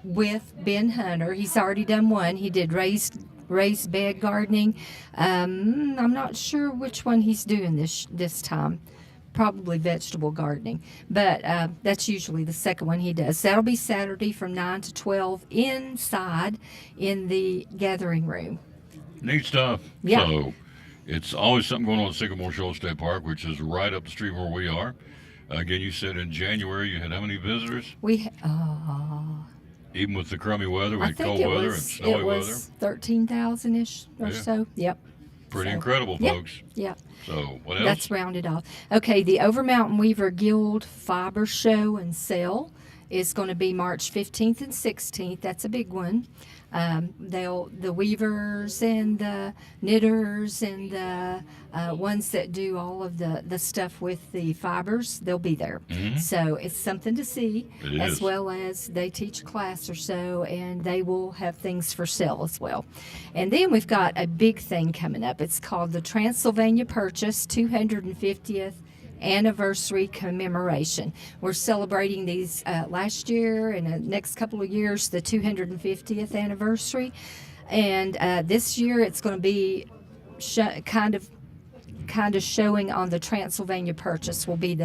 with Ben Hunter. He's already done one. He did raised bed gardening. I'm not sure which one he's doing this time. Probably vegetable gardening, but that's usually the second one he does. That'll be Saturday from 9 to 12 inside in the gathering room. Neat stuff. Yeah. So it's always something going on at Sycamore Shoals State Park, which is right up the street where we are. Again, you said in January you had how many visitors? Even with the crummy weather, we had cold weather and snowy weather. It was 13,000-ish or so. Yep. Pretty incredible, folks. Yep. So what else? That's rounded off. Okay, the Overmountain Weaver Guild Fiber Show and Sale is going to be March 15th and 16th. That's a big one. The weavers and the knitters and the ones that do all of the stuff with the fibers, they'll be there. Mm-hmm. So it's something to see, as is. well as they teach a class or so, and they will have things for sale as well. And then we've got a big thing coming up. It's called the Transylvania Purchase 250th anniversary commemoration. We're celebrating these last year and the next couple of years, the 250th anniversary. And this year it's going to be kind of showing on the Transylvania Purchase will be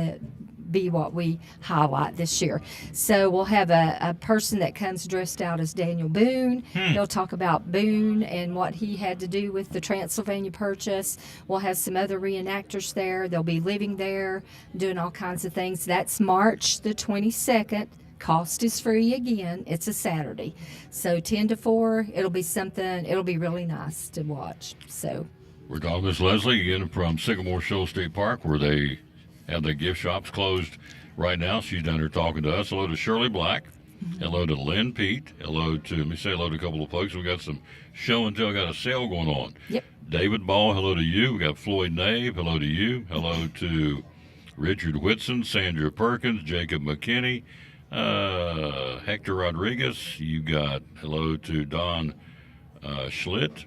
what we highlight this year. So we'll have a person that comes dressed out as Daniel Boone. They'll talk about Boone and what he had to do with the Transylvania Purchase. We'll have some other reenactors there. They'll be living there, doing all kinds of things. That's March the 22nd. Cost is free again. It's a Saturday. So 10 to 4, it'll be really nice to watch. So we're talking to Miss Leslie again from Sycamore Shoals State Park, where they have the gift shops closed right now. She's down there talking to us. Hello to Shirley Black. Mm-hmm. Hello to Lynn Pete. Let me say hello to a couple of folks. We got some show and tell, got a sale going on. Yep. David Ball, hello to you. We got Floyd Nave, hello to you. Hello to Richard Whitson, Sandra Perkins, Jacob McKinney, Hector Rodriguez. You got hello to Don Schlitt.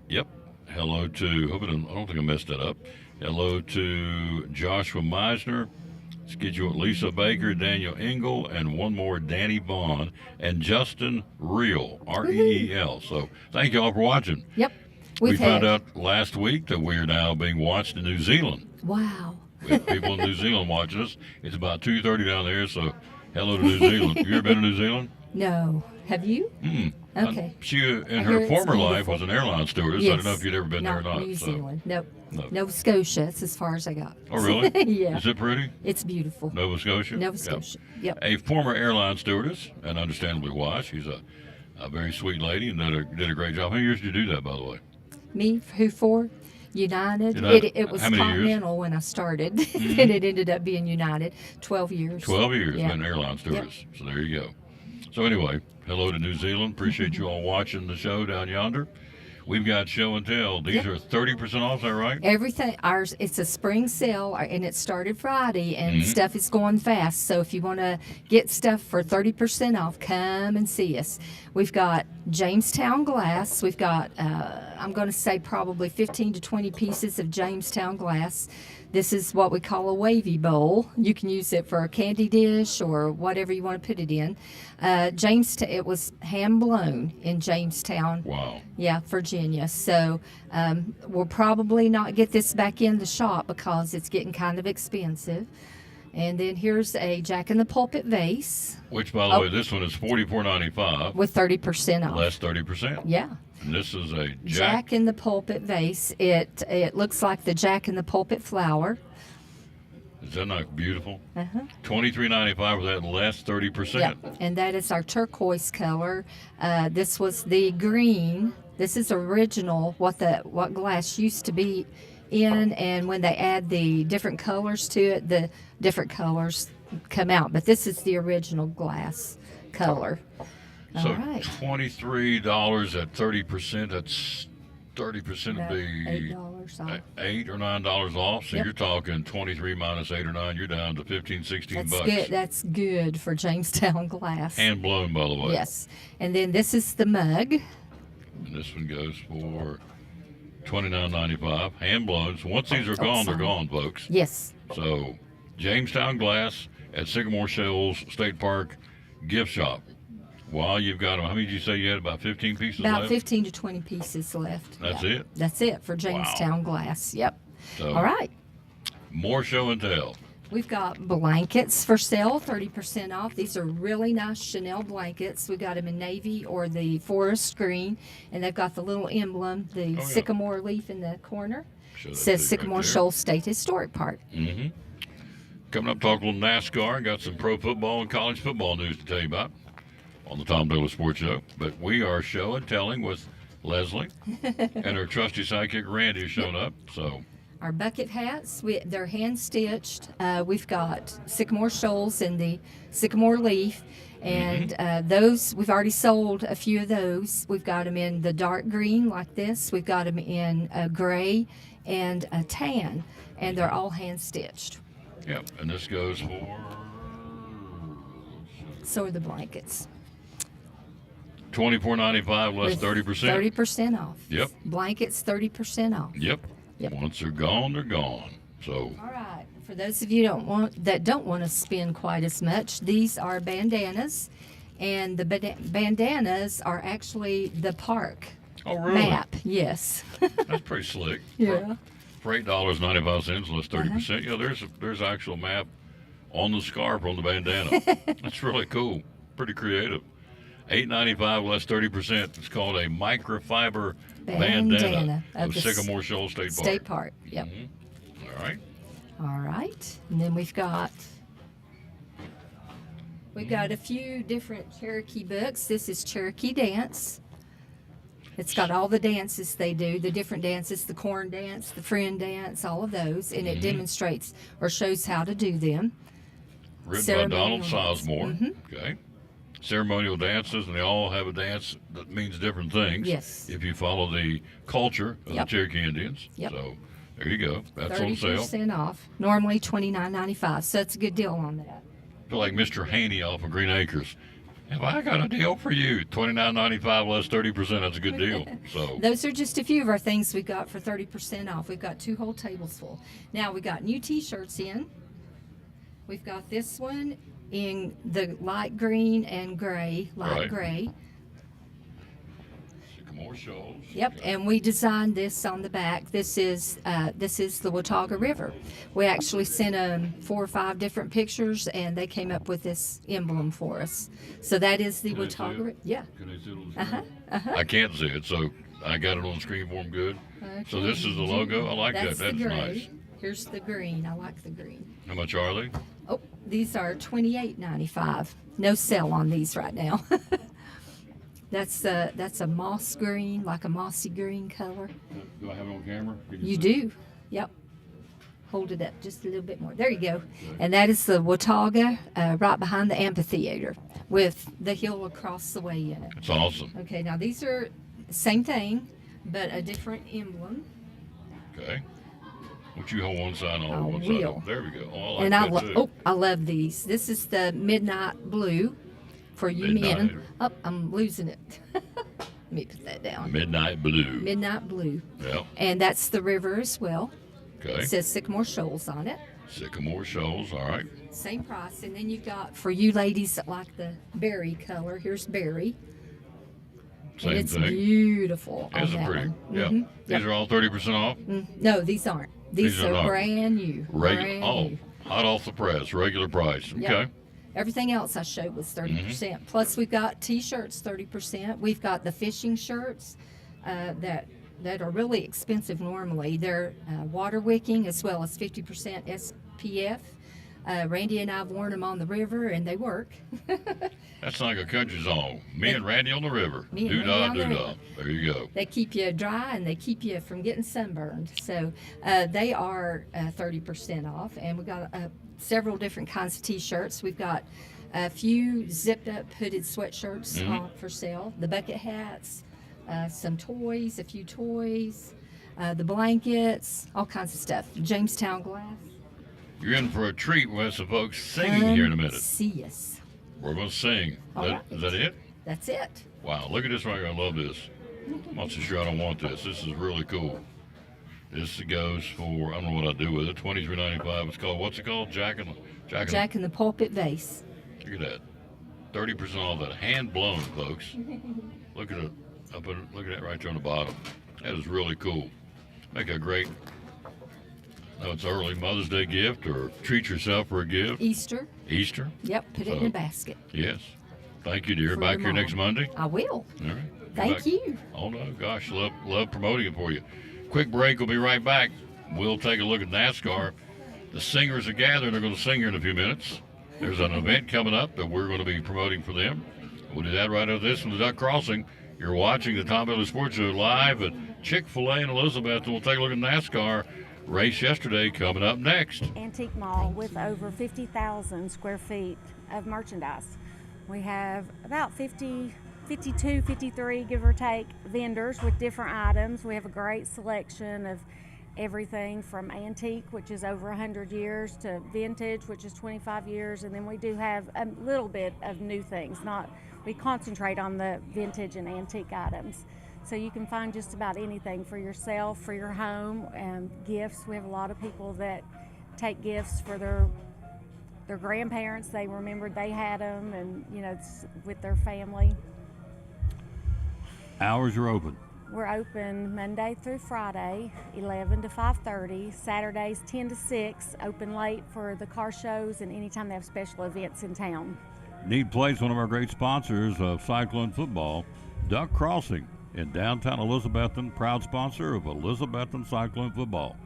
Yep. Hello to, I don't think I messed that up. Hello to Joshua Meisner. Let's get you Lisa Baker, Daniel Engel, and one more, Danny Vaughn, and Justin Reel, R-E-E-L. So thank you all for watching. Yep. We found out last week that we are now being watched in New Zealand. Wow. We have people in New Zealand watching us. It's about 2:30 down there, so hello to New Zealand. You ever been to New Zealand? No. Have you? Okay. She, in I her hear it's former life, beautiful. was an airline stewardess. I don't know if you'd ever been there or not. New so. Zealand. Nope. No. Nova Scotia. That's as far as I got. Oh, really? Yeah. Is it pretty? It's beautiful. Nova Scotia? Nova Scotia. Yep. A former airline stewardess, and understandably why. She's a very sweet lady and did a great job. How many years did you do that, by the way? Me? Who for? United. United. It was How many years? Continental when I started, and it ended up being United. 12 years. 12 years Yeah. been an airline stewardess. So there you go. So anyway, hello to New Zealand. Appreciate you all watching the show down yonder. We've got show and tell. These are 30% off, is that right? Everything ours. It's a spring sale, and it started Friday, and stuff is going fast. So if you want to get stuff for 30% off, come and see us. We've got Jamestown glass. We've got I'm going to say probably 15 to 20 pieces of Jamestown glass. This is what we call a wavy bowl. You can use it for a candy dish or whatever you want to put it in. Jamestown, it was hand blown in Jamestown. Wow. Yeah, Virginia. So we'll probably not get this back in the shop because it's getting kind of expensive. And then here's a Jack in the Pulpit vase. Which, by the way, this one is $44.95. With 30% off. Less 30%. Yeah. And this is a Jack in the Pulpit vase. It looks like the Jack in the Pulpit flower. Is that not beautiful? Uh-huh. $23.95 with that less 30%. Yeah, and that is our turquoise color. This was the green. This is original, what glass used to be in, and when they add the different colors to it, the different colors come out. But this is the original glass color. So All right. $23 at 30%. That's 30% would be $8 off. $8 or $9 off. So Yep. you're talking 23 minus 8 or 9. You're down to 15, 16 That's bucks. good. That's good for Jamestown glass. Hand blown, by the way. Yes, and then this is the mug. And this one goes for $29.95. Hand blown. So once these are gone, they're gone, folks. Yes. So Jamestown glass at Sycamore Shoals State Park gift shop. While you've got them, how many did you say you had? About 15 pieces About left? 15 to 20 pieces left. That's Yeah. it? That's it for Jamestown glass. Yep. So All right. more show and tell. We've got blankets for sale, 30% off. These are really nice Chanel blankets. We got them in navy or the forest green, and they've got the little emblem, the sycamore leaf in the corner. Show that Says to you Sycamore right there. Shoals State Historic Park. Mm-hmm. Coming up, talk a little NASCAR. Got some pro football and college football news to tell you about on the Tom Douglas Sports Show. But we are show and telling with Leslie, and her trusty sidekick Randy has shown up. So Our bucket hats, they're hand stitched. We've got Sycamore Shoals and the sycamore leaf, and those we've already sold a few of those. We've got them in the dark green like this. We've got them in a gray and a tan, and they're all hand stitched. yep, and this goes for So are the blankets. $24.95 less With 30%. 30% off. Yep. Blankets 30% off. Yep. Yep. Once they're gone, they're gone. So All right. For those of you that don't want to spend quite as much, these are bandanas, and the bandanas are actually the park oh really? map. Yes. That's pretty slick. Yeah. For $8.95 less 30%. Yeah, there's actual map on the scarf on the bandana. That's really cool. Pretty creative. $8.95 less 30%. It's called a microfiber bandana of the Sycamore Shoals State Park. State Park. Yep. All right. All right. And then we've got a few different Cherokee books. This is Cherokee Dance. It's got all the dances they do, the different dances, the corn dance, the friend dance, all of those, and it demonstrates or shows how to do them. Written by Donald Ceremonial dance. Sizemore. Okay. Ceremonial dances, and they all have a dance that means different things. Yes. If you follow the culture of Yep. the Cherokee Indians. Yep. So there you go. That's on sale. 30% off. Normally $29.95, so it's a good deal on that. I feel like Mr. Haney off of Green Acres. Have I got a deal for you? $29.95 less 30%. That's a good deal. So Those are just a few of our things we got for 30% off. We've got 2 whole tables full. Now we got new T-shirts in. We've got this one in the light green and gray, light Right. gray. Sycamore Shoals. Yep, Okay. and we designed this on the back. This is the Watauga River. We actually sent them 4 or 5 different pictures, and they came up with this emblem for us. So that is the Can they see Watauga it? River. Yeah. Can they see it on the Uh-huh. screen? I can't see it, so I got it on the screen for them good. So this is the logo. I like That's that. That's the gray. nice. Here's the green. I like the green. How much are they? Oh, these are $28.95. No sale on these right now. That's a moss green, like a mossy green color. Do I have it on camera? Can You see? do. Yep. Hold it up just a little bit more. There you go. And that is the Watauga, right behind the amphitheater, with the hill across the way in it. It's awesome. Okay, now these are same thing, but a different emblem. Okay. Would you hold one side on I one side? will. There we go. Oh, I like And that too. I love these. This is the midnight blue for you Midnight. men. Oh, I'm losing it. Let me put that down. Midnight blue. Midnight blue. Yeah. And that's the river as well. Okay. It says Sycamore Shoals on it. Sycamore Shoals. All right. Same price. And then you've got, for you ladies that like the berry color, here's berry. Same and it's thing. beautiful on These are that pretty. one. Yeah. Mhm. These are all 30% off. No, these aren't. These are are not. brand new. Regular. Brand Oh, new. hot off the press. Regular price. Okay. Yep. Everything else I showed was 30%. Plus, we've got T-shirts 30%. We've got the fishing shirts that are really expensive normally. They're water wicking as well as 50% SPF. Randy and I have worn them on the river, and they work. That's like a country song. Me and Randy on the river. Me and Doo-dah, Randy on the doo-dah. river. There you go. They keep you dry and they keep you from getting sunburned. So they are 30% off. And we've got several different kinds of T-shirts. We've got a few zipped up hooded sweatshirts on for sale. The bucket hats, some toys, a few toys, the blankets, all kinds of stuff. Jamestown glass. You're in for a treat. We'll have some folks singing here in a minute. See us. We're going to sing. All right. Is that it? That's it. Wow, look at this right here. I love this. I'm not so sure I don't want this. This is really cool. This goes for, I don't know what I do with it, $23.95. It's called, what's it called? Jack in the Pulpit Vase. Look at that. 30% off that. Hand blown, folks. Look at it. Look at that right there on the bottom. That is really cool. Make a great, no, it's early Mother's Day gift or treat yourself for a gift. Easter. Easter? Yep, put it in a basket. Yes. Thank you, dear. For Back your here mom. next Monday. I will. All right. Thank Back. you. Oh no, gosh, love promoting it for you. Quick break. We'll be right back. We'll take a look at NASCAR. The singers are gathering. They're going to sing here in a few minutes. There's an event coming up that we're going to be promoting for them. We'll do that right after this from the Duck Crossing. You're watching the Tom Bailey Sports Show live at Chick-fil-A in Elizabeth, and we'll take a look at NASCAR race yesterday coming up next. Antique mall with over 50,000 square feet of merchandise. We have about 52, 53, give or take, vendors with different items. We have a great selection of everything from antique, which is over 100 years, to vintage, which is 25 years, and then we do have a little bit of new things. We concentrate on the vintage and antique items. So you can find just about anything for yourself, for your home, and gifts. We have a lot of people that take gifts for their grandparents. They remembered they had them, and it's with their family. Hours are open. We're open Monday through Friday, 11 to 5:30. Saturdays 10 to 6. Open late for the car shows and anytime they have special events in town. Need Place, one of our great sponsors of Cyclone Football, Duck Crossing in downtown Elizabethton, proud sponsor of Elizabethton Cyclone Football.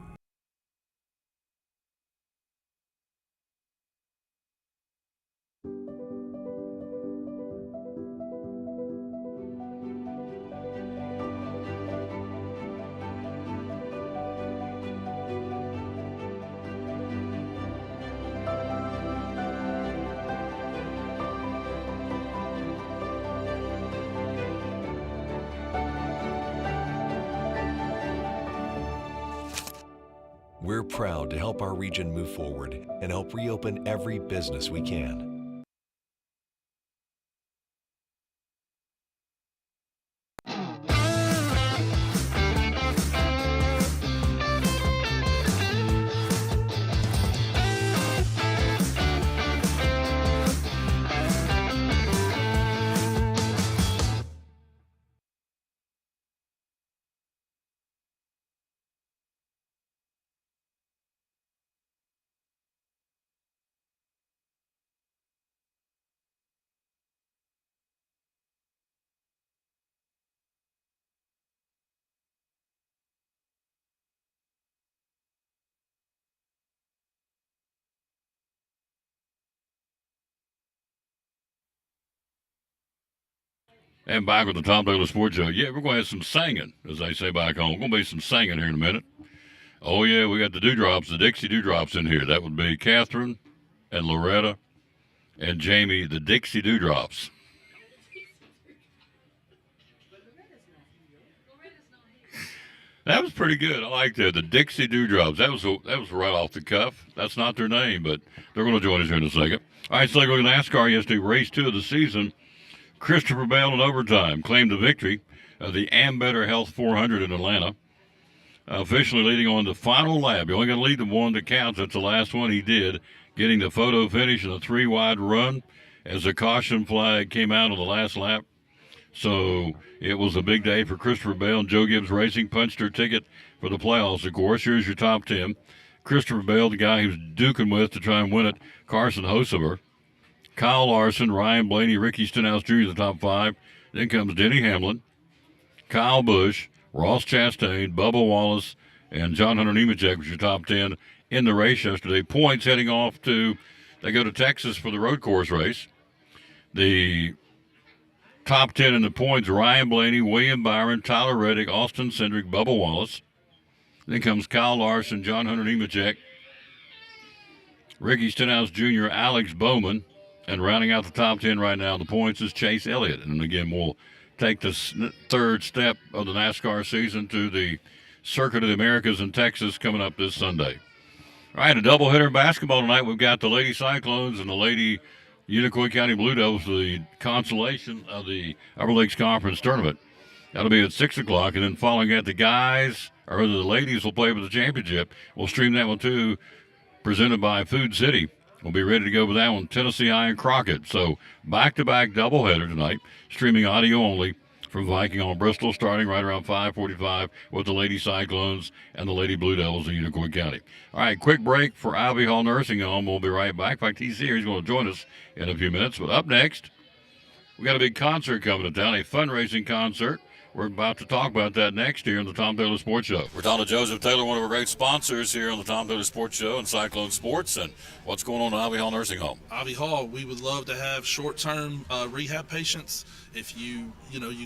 We're proud to help our region move forward and help reopen every business we can. And back with the Tom Taylor Sports Show. Yeah, we're going to have some singing, as they say back home. Going to be some singing here in a minute. Oh, yeah, we got the Dewdrops, the Dixie Dewdrops in here. That would be Catherine and Loretta and Jamie, the Dixie Dewdrops. That was pretty good. I like that. The Dixie Dewdrops. That was right off the cuff. That's not their name, but they're going to join us here in a second. All right, so let's go to NASCAR yesterday. Race 2 of the season. Christopher Bell in overtime claimed the victory of the Ambetter Health 400 in Atlanta. Officially leading on the final lap. You're only going to lead the one that counts. That's the last one he did, getting the photo finish in a 3-wide run as the caution flag came out on the last lap. So it was a big day for Christopher Bell, and Joe Gibbs Racing punched her ticket for the playoffs, of course. Here's your top 10. Christopher Bell, the guy who's duking with to try and win it, Carson Hocevar. Kyle Larson, Ryan Blaney, Ricky Stenhouse Jr. the top 5. Then comes Denny Hamlin, Kyle Busch, Ross Chastain, Bubba Wallace, and John Hunter Nemechek was your top 10 in the race yesterday. Points heading off to, they go to Texas for the road course race. The top 10 in the points, Ryan Blaney, William Byron, Tyler Reddick, Austin Cindric, Bubba Wallace. Then comes Kyle Larson, John Hunter Nemechek, Ricky Stenhouse Jr., Alex Bowman. And rounding out the top 10 right now, the points is Chase Elliott. And again, we'll take the third step of the NASCAR season to the Circuit of the Americas in Texas coming up this Sunday. All right, a doubleheader in basketball tonight. We've got the Lady Cyclones and the Lady Unicoi County Blue Devils for the consolation of the Upper Lakes Conference Tournament. That'll be at 6 o'clock. And then following that, the guys, or rather the ladies, will play for the championship. We'll stream that one too, presented by Food City. We'll be ready to go with that one, Tennessee High and Crockett. So back-to-back doubleheader tonight, streaming audio only from Viking on Bristol, starting right around 5:45 with the Lady Cyclones and the Lady Blue Devils in Unicoi County. All right, quick break for Ivy Hall Nursing Home. We'll be right back. In fact, he's here. He's going to join us in a few minutes. But up next, we got a big concert coming to town, a fundraising concert. We're about to talk about that next here on the Tom Taylor Sports Show. We're talking to Joseph Taylor, one of our great sponsors here on the Tom Taylor Sports Show and Cyclone Sports. And what's going on at Ivy Hall Nursing Home? Ivy Hall, we would love to have short-term rehab patients. If you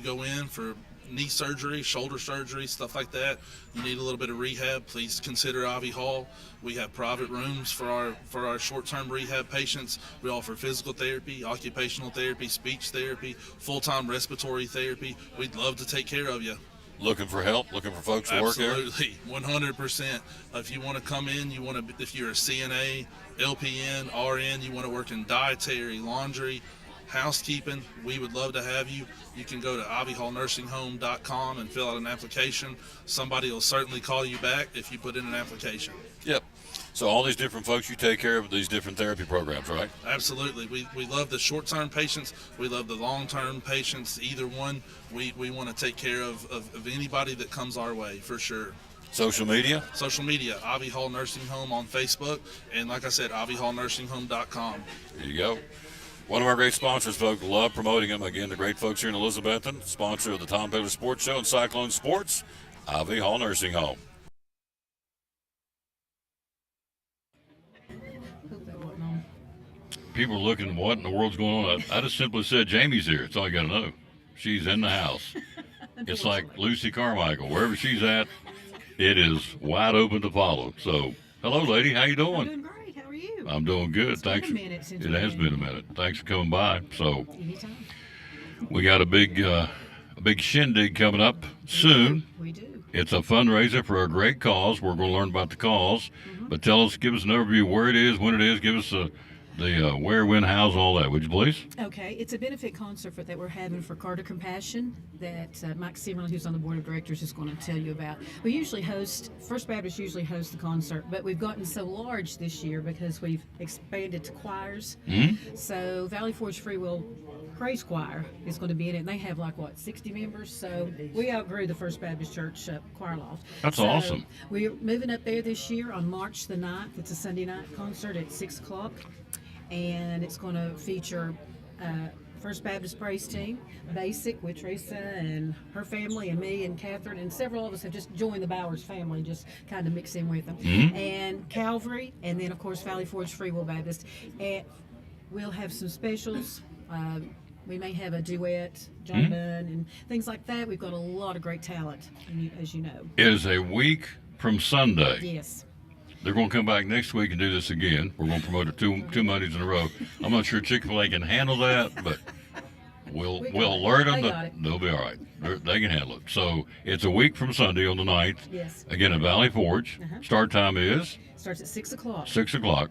go in for knee surgery, shoulder surgery, stuff like that, you need a little bit of rehab, please consider Ivy Hall. We have private rooms for our short-term rehab patients. We offer physical therapy, occupational therapy, speech therapy, full-time respiratory therapy. We'd love to take care of you. Looking for help? Looking for folks to work here? Absolutely, 100%. If you want to come in, if you're a CNA, LPN, RN, you want to work in dietary, laundry, housekeeping, we would love to have you. You can go to ivyhallnursinghome.com and fill out an application. Somebody will certainly call you back if you put in an application. Yep. So all these different folks, you take care of these different therapy programs, right? Absolutely. We love the short-term patients. We love the long-term patients. Either one, we want to take care of anybody that comes our way, for sure. Social media? Social media, Ivy Hall Nursing Home on Facebook. And like I said, ivyhallnursinghome.com. There you go. One of our great sponsors, folks. Love promoting them. Again, the great folks here in Elizabethton, sponsor of the Tom Taylor Sports Show and Cyclone Sports, Ivy Hall Nursing Home. People are looking, what in the world's going on? I just simply said, Jamie's here. That's all you got to know. She's in the house. It's like Lucy Carmichael. Wherever she's at, it is wide open to follow. So, hello, lady. How you doing? I'm doing great. How are you? I'm doing good. It's Thanks. been a minute since it we've has been. been a minute. Thanks for coming by. So, Anytime. we got a big shindig coming up soon. We do. It's a fundraiser for a great cause. We're going to learn about the cause. Mm-hmm. But give us an overview where it is, when it is. Give us the where, when, how's, all that. Would you please? Okay, it's a benefit concert that we're having for Carter Compassion that Mike Semerlin, who's on the board of directors, is going to tell you about. We usually First Baptist usually hosts the concert, but we've gotten so large this year because we've expanded to choirs. Mm-hmm. So Valley Forge Free Will Praise Choir is going to be in it, and they have 60 members. So we outgrew the First Baptist Church choir loft. That's awesome. We're moving up there this year on March the 9th. It's a Sunday night concert at 6 o'clock. And it's going to feature First Baptist Praise Team, Basic with Teresa and her family and me and Catherine, and several of us have just joined the Bowers family, just kind of mix in with them. Mm-hmm. And Calvary, and then of course Valley Forge Free Will Baptist. And we'll have some specials. We may have a duet, John Bunn, and things like that. We've got a lot of great talent, as you know. It is a week from Sunday. Yes. They're going to come back next week and do this again. We're going to promote it two Mondays in a row. I'm not sure Chick-fil-A can handle that, but we'll alert them that they'll be all right. They can handle it. So it's a week from Sunday on the 9th. Yes. Again at Valley Forge. Start time is? Starts at 6 o'clock. 6 o'clock.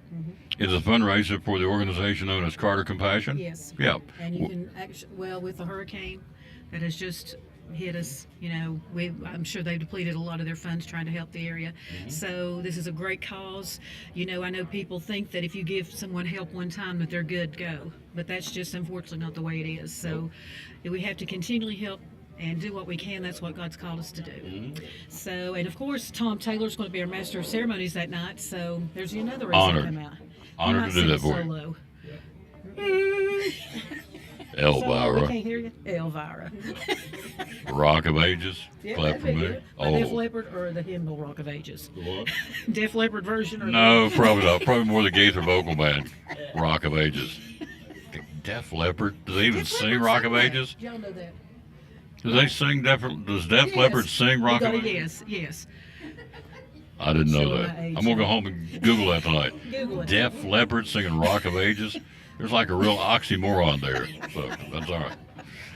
It's a fundraiser for the organization known as Carter Compassion. Yes. Yeah. And you can actually, with the hurricane that has just hit us, I'm sure they've depleted a lot of their funds trying to help the area. So this is a great cause. I know people think that if you give someone help one time that they're good to go, but that's just unfortunately not the way it is. So we have to continually help and do what we can. That's what God's called us to do. So, and of course, Tom Taylor's going to be our master of ceremonies that night. So there's another reason to come out. Honored to do that for you. Elvira. We can't hear you. Elvira. Rock of Ages. Yeah, Clap for me. Def Leppard or the hymnal Rock of Ages? What? Def Leppard version? Or No, probably not. Probably more the Gaither vocal band. Rock of Ages. Def Leppard. Do they even sing Rock of Ages? Y'all know that. Do they sing Does Def Leppard sing Rock of Ages? Yes. I didn't know Show that. my age. I'm going to go home and Google that tonight. Google it. Def Leppard singing Rock of Ages. There's like a real oxymoron there. So that's all right.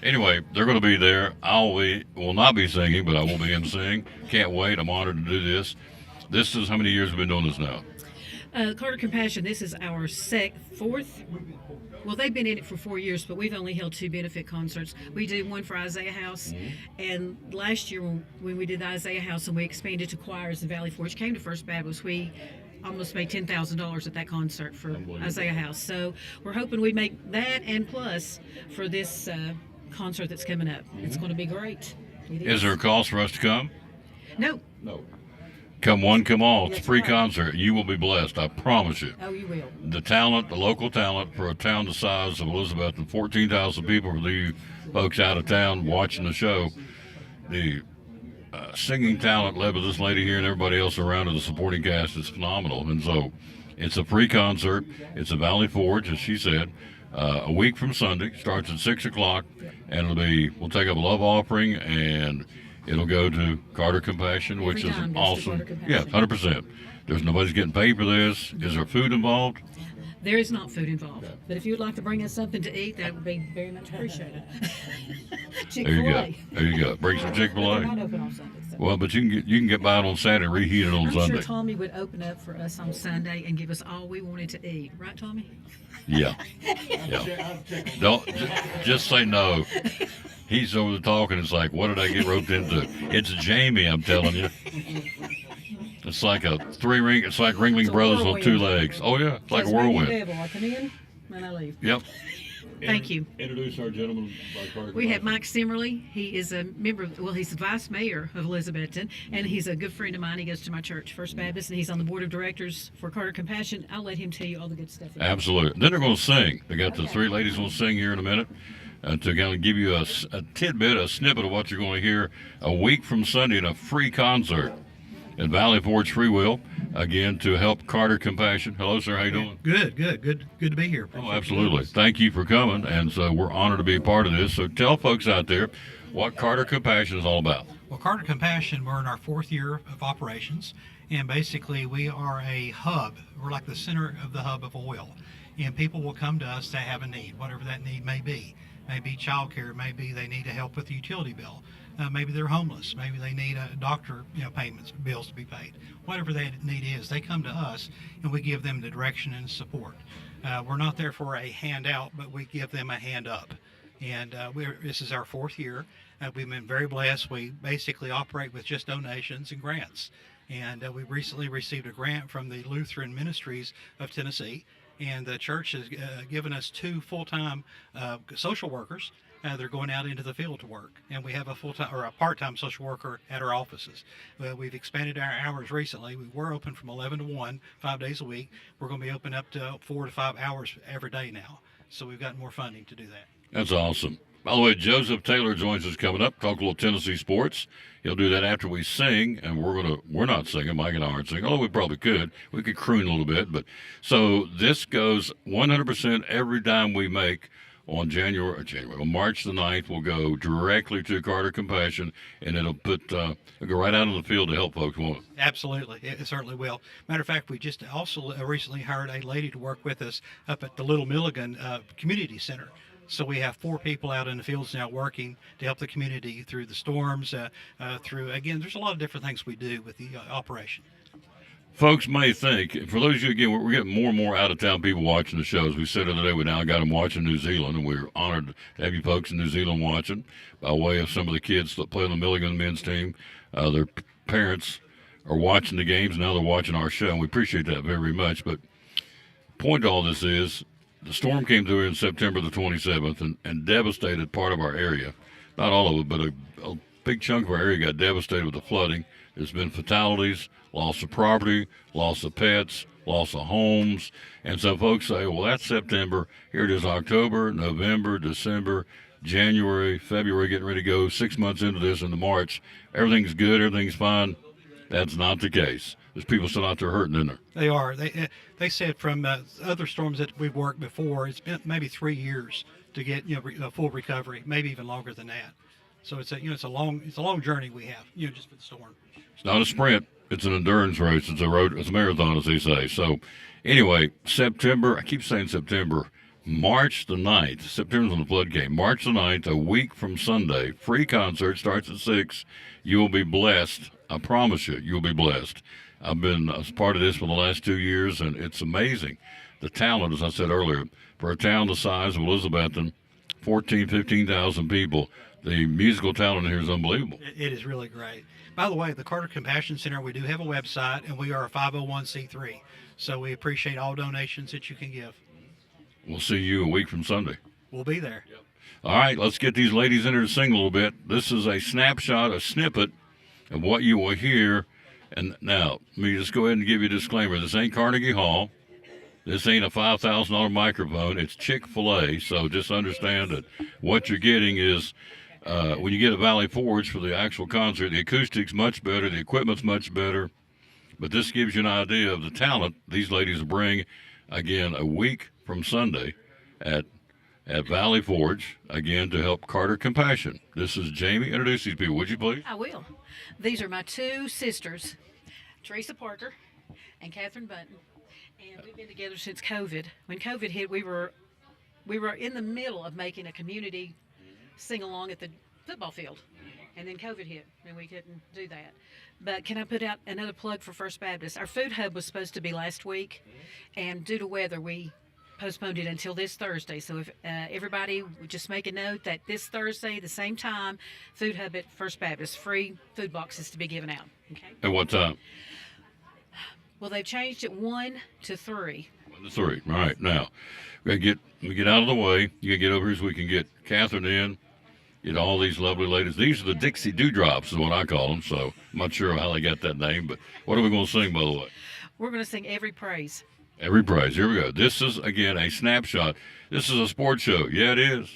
Anyway, they're going to be there. Will not be singing, but I will be emceeing. Can't wait. I'm honored to do this. This is how many years we've been doing this now? Carter Compassion, this is our fourth. Well, they've been in it for 4 years, but we've only held 2 benefit concerts. We did one for Isaiah House, and last year when we did the Isaiah House and we expanded to choirs in Valley Forge, came to First Baptist, we almost made $10,000 at that concert for Isaiah House. So we're hoping we make that and plus for this concert that's coming up. It's going to be great. Is there a cost for us to come? No. Come one, come all. It's a free concert. You will be blessed. I promise you. Oh, you will. The local talent for a town the size of Elizabeth and 14,000 people for you folks out of town watching the show. The singing talent led by this lady here and everybody else around in the supporting cast is phenomenal. And so it's a free concert. It's a Valley Forge, as she said. A week from Sunday. Starts at 6 o'clock. And we'll take up a love offering and it'll go to Carter Compassion, which is awesome. Yeah, 100%. Nobody's getting paid for this. Is there food involved? There is not food involved. But if you'd like to bring us something to eat, that would be very much appreciated. Chick-fil-A. There you go. Bring some Chick-fil-A. They're not open on Sunday. So. Well, but you can get by it on Saturday, reheat it on I'm Sunday. sure Tommy would open up for us on Sunday and give us all we wanted to eat. Right, Tommy? Yeah. Don't just say no. He's over the talking. It's like, what did I get roped into? It's Jamie, I'm telling you. It's like a three-ring. It's like Ringling Brothers on 2 legs. Oh yeah, it's like a whirlwind. I come in and I leave. Yep. Thank you. Introduce our gentleman. We have Mike Simmerly. He is a member he's the vice mayor of Elizabethton, and he's a good friend of mine. He goes to my church, First Baptist, and he's on the board of directors for Carter Compassion. I'll let him tell you all the good stuff. Absolutely. Then they're going to sing. They got the 3 ladies going to sing here in a minute. To kind of give you a tidbit, a snippet of what you're going to hear a week from Sunday in a free concert at Valley Forge Free Will, again, to help Carter Compassion. Hello, sir. How you doing? Good to be here. Oh, absolutely. Thank you for coming, and so we're honored to be a part of this. So tell folks out there what Carter Compassion is all about. Well, Carter Compassion, we're in our 4th year of operations, and basically we are a hub. We're like the center of the hub of oil, and people will come to us to have a need, whatever that need may be. Maybe child care, maybe they need help with the utility bill. Maybe they're homeless. Maybe they need a doctor, payments, bills to be paid. Whatever that need is, they come to us and we give them the direction and support. We're not there for a handout, but we give them a hand up. And this is our 4th year. We've been very blessed. We basically operate with just donations and grants. And we recently received a grant from the Lutheran Ministries of Tennessee. And the church has given us 2 full-time social workers. They're going out into the field to work, and we have a full-time or a part-time social worker at our offices. We've expanded our hours recently. We were open from 11 to 1, 5 days a week. We're going to be open up to 4 to 5 hours every day now. So we've got more funding to do that. That's awesome. By the way, Joseph Taylor joins us coming up. Talk a little Tennessee sports. He'll do that after we sing, and we're not singing. Mike and I aren't singing, although we probably could. We could croon a little bit, but so this goes 100% every dime we make on on March the 9th will go directly to Carter Compassion, and it'll go right out in the field to help folks, won't it? Absolutely, it certainly will. Matter of fact, we just also recently hired a lady to work with us up at the Little Milligan Community Center. So we have 4 people out in the fields now working to help the community through the storms, again, there's a lot of different things we do with the operation. Folks may think, for those of you, again, we're getting more and more out-of-town people watching the shows. We said the other day we now got them watching New Zealand, and we're honored to have you folks in New Zealand watching by way of some of the kids that play on the Milligan men's team. Their parents are watching the games, now they're watching our show, and we appreciate that very, very much. But point to all this is the storm came through in September the 27th and devastated part of our area. Not all of it, but a big chunk of our area got devastated with the flooding. There's been fatalities, loss of property, loss of pets, loss of homes. And so folks say, well, that's September. Here it is October, November, December, January, February, getting ready to go 6 months into this into March. Everything's good, everything's fine. That's not the case. There's people still out there hurting in there. They are. They said from other storms that we've worked before, it's been maybe 3 years to get a full recovery, maybe even longer than that. So it's a long journey we have, just for the storm. It's not a sprint. It's an endurance race. It's a marathon, as they say. So, anyway, September. I keep saying September. March the 9th. September's on the flood game. March the 9th, a week from Sunday. Free concert starts at 6. You will be blessed. I promise you, you'll be blessed. I've been a part of this for the last 2 years, and it's amazing. The talent, as I said earlier, for a town the size of Elizabethton, 15,000 people, the musical talent here is unbelievable. It is really great. By the way, the Carter Compassion Center, we do have a website, and we are a 501c3. So we appreciate all donations that you can give. We'll see you a week from Sunday. We'll be there. Yep. All right, let's get these ladies in here to sing a little bit. This is a snapshot, a snippet of what you will hear. And now, let me just go ahead and give you a disclaimer. This ain't Carnegie Hall. This ain't a $5,000 microphone. It's Chick-fil-A. So just understand that what you're getting is when you get a Valley Forge for the actual concert, the acoustic's much better, the equipment's much better. But this gives you an idea of the talent these ladies bring, again, a week from Sunday at Valley Forge, again, to help Carter Compassion. This is Jamie. Introduce these people, would you please? I will. These are my 2 sisters, Teresa Parker and Catherine Bunton. And we've been together since COVID. When COVID hit, we were in the middle of making a community sing-along at the football field. And then COVID hit, and we couldn't do that. But can I put out another plug for First Baptist? Our food hub was supposed to be last week, and due to weather, we postponed it until this Thursday. So if everybody would just make a note that this Thursday, the same time, food hub at First Baptist, free food boxes to be given out. Okay. At what time? Well, they've changed it 1 to 3. 1 to 3. All right. Now, we get out of the way. You can get over here so we can get Catherine in. Get all these lovely ladies. These are the Dixie Dewdrops is what I call them. So I'm not sure how they got that name, but what are we going to sing, by the way? We're going to sing Every Praise. Every Praise. Here we go. This is, again, a snapshot. This is a sports show. Yeah, it is.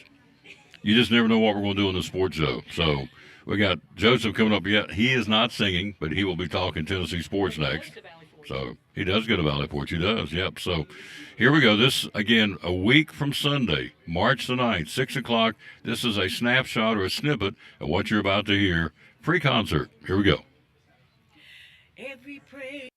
You just never know what we're going to do in the sports show. So we got Joseph coming up yet. He is not singing, but he will be talking Tennessee sports next. So he does go to Valley Forge. He does, yep. So here we go. This, again, a week from Sunday, March the 9th, 6 o'clock. This is a snapshot or a snippet of what you're about to hear. Free concert. Here we go. Every praise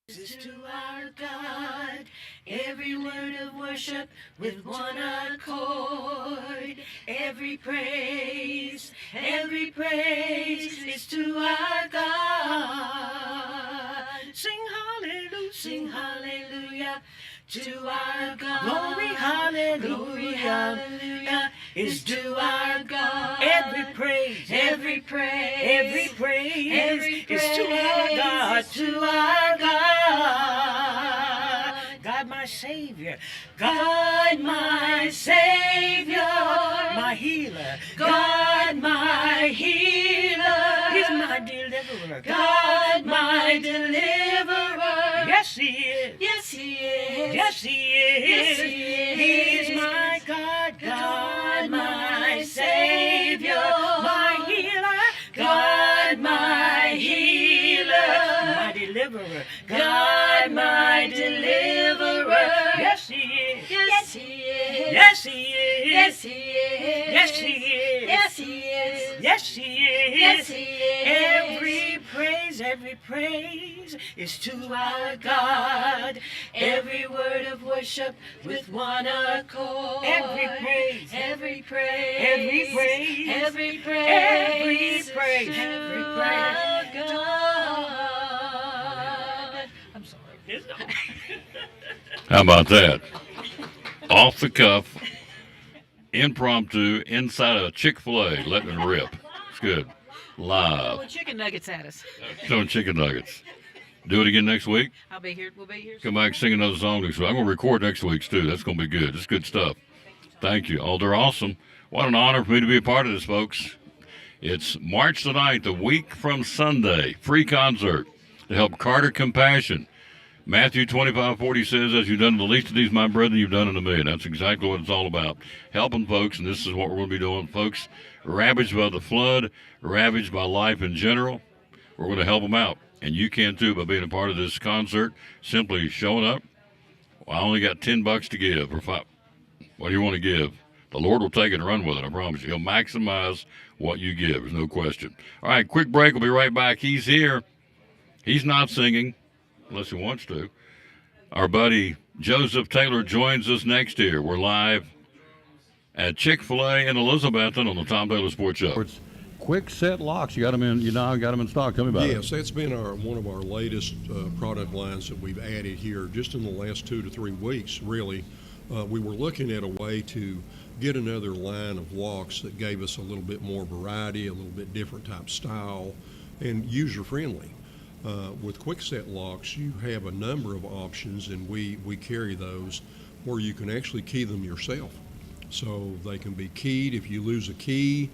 is to our God. Every word of worship with one accord. Every praise is to our God. Sing hallelujah to our God. Glory, hallelujah is to our God. Every praise is to our God, God my Savior, my healer, God my healer, He's my deliverer, God my deliverer. Yes, He is. Yes, He is. Yes, He is. Yes, He is. He's my God, God my Savior, my healer, God my healer, my deliverer, God my deliverer. Yes, He is. Yes, He is. Yes, He is. Yes, he is. Yes, he is. Yes, he is. Yes, he is. Yes, he is. Every praise is to our God. Every word of worship with one accord. Every praise. Every praise. Every praise. Every praise. Every praise. Every praise. God. I'm sorry. How about that? Off the cuff, impromptu, inside a Chick-fil-A, letting it rip. It's good. Live. Throwing chicken nuggets at us. Throwing chicken nuggets. Do it again next week. I'll be here. We'll be here. Come back, sing another song next week. I'm going to record next week's too. That's going to be good. It's good stuff. Thank you. Oh, they're awesome. What an honor for me to be a part of this, folks. It's March the 9th, a week from Sunday. Free concert to help Carter Compassion. Matthew 25:40 says, as you've done to the least of these, my brethren, you've done it to me. And that's exactly what it's all about. Helping folks, and this is what we're going to be doing, folks, ravaged by the flood, ravaged by life in general. We're going to help them out. And you can too by being a part of this concert, simply showing up. Well, I only got $10 to give, or $5. What do you want to give? The Lord will take it and run with it, I promise you. He'll maximize what you give. There's no question. All right, quick break. We'll be right back. He's here. He's not singing, unless he wants to. Our buddy Joseph Taylor joins us next year. We're live at Chick-fil-A in Elizabethton on the Tom Taylor Sports Show. It's Quick Set Locks. You got them in. You now got them in stock. Tell me about it. Yes, that's been one of our latest product lines that we've added here just in the last 2 to 3 weeks. Really, we were looking at a way to get another line of locks that gave us a little bit more variety, a little bit different type style, and user friendly. With Quick Set Locks, you have a number of options, and we carry those where you can actually key them yourself. So they can be keyed if you lose a key.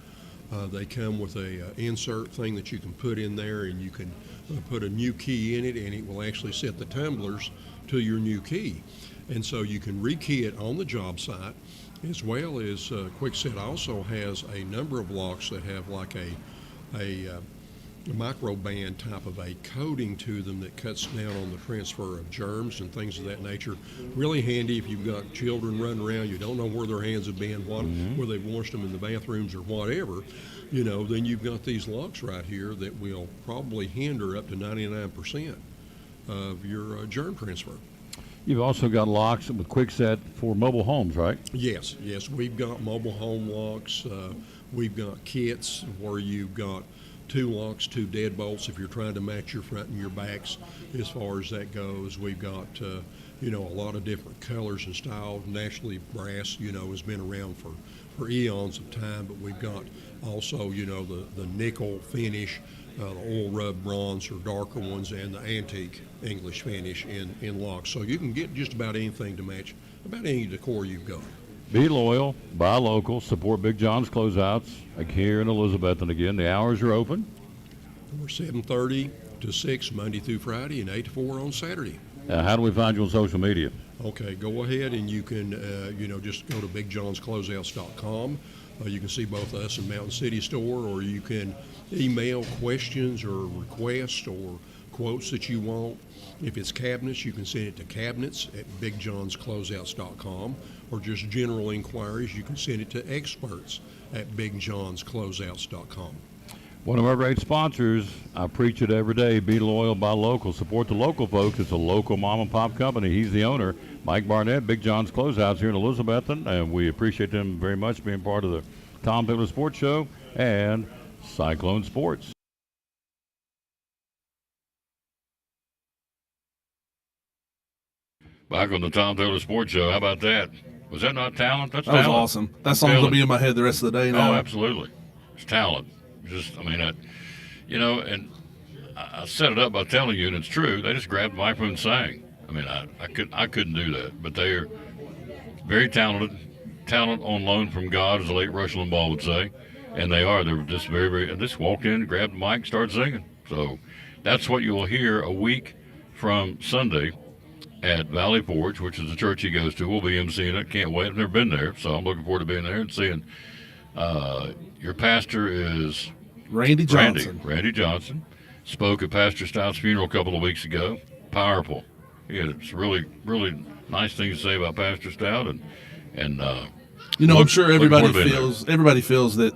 They come with a insert thing that you can put in there, and you can put a new key in it, and it will actually set the tumblers to your new key. And so you can rekey it on the job site, as well as Quickset also has a number of locks that have like a micro band type of a coating to them that cuts down on the transfer of germs and things of that nature. Really handy if you've got children running around, you don't know where their hands have been, where they've washed them in the bathrooms or whatever, then you've got these locks right here that will probably hinder up to 99% of your germ transfer. You've also got locks with Quickset for mobile homes, right? Yes, we've got mobile home locks. We've got kits where you've got 2 locks, 2 deadbolts if you're trying to match your front and your backs as far as that goes. We've got, a lot of different colors and styles. Naturally, brass, has been around for eons of time, but we've got also, the nickel finish, the oil rub bronze or darker ones, and the antique English finish in locks. So you can get just about anything to match about any decor you've got. Be loyal, buy local, support Big John's Closeouts here in Elizabeth. And again, the hours are open. We're 7:30 to 6 Monday through Friday and 8 to 4 on Saturday. How do we find you on social media? Okay, go ahead and you can, just go to BigJohnsCloseouts.com. You can see both us and Mountain City Store, or you can email questions or requests or quotes that you want. If it's cabinets, you can send it to cabinets@BigJohnsCloseouts.com, or just general inquiries, you can send it to experts@BigJohnsCloseouts.com. One of our great sponsors, I preach it every day, be loyal, buy local, support the local folks. It's a local mom and pop company. He's the owner, Mike Barnett, Big John's Closeouts here in Elizabethton, and we appreciate them very much being part of the Tom Taylor Sports Show and Cyclone Sports. Back on the Tom Taylor Sports Show. How about that? Was that not talent? That's that was talent. Awesome. That song's going to be in my head the rest of the day now. Oh, absolutely. It's talent. And I set it up by telling you, and it's true, they just grabbed the microphone and sang. I couldn't do that. But they're very talented. Talent on loan from God, as the late Rush Limbaugh would say. And they are. They're just very, very, just walked in, grabbed the mic, started singing. So that's what you will hear a week from Sunday at Valley Forge, which is the church he goes to. We'll be emceeing it. Can't wait. I've never been there, so I'm looking forward to being there and seeing. Your pastor is Randy Johnson. Randy Johnson spoke at Pastor Stout's funeral a couple of weeks ago. Powerful. He had some really, really nice things to say about Pastor Stout, and You know, I'm sure everybody forward to being feels that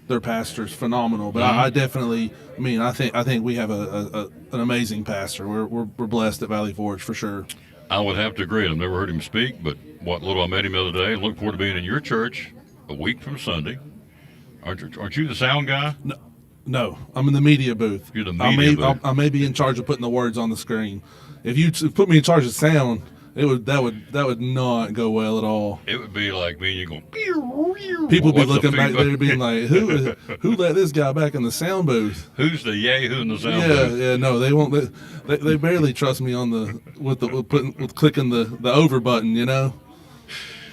their pastor's phenomenal, but I definitely, I think we have an amazing pastor. We're blessed at Valley Forge for sure. I would have to agree. I've never heard him speak, but what little I met him the other day, and look forward to being in your church a week from Sunday. Aren't you the sound guy? No, I'm in the media booth. You're the media booth. I may be in charge of putting the words on the screen. If you put me in charge of sound, that would not go well at all. It would be like me and you going. People be looking back there, being like, "Who let this guy back in the sound booth? Who's the yahoo in the sound booth?" Yeah, no, they won't. They barely trust me on with clicking the over button, you know.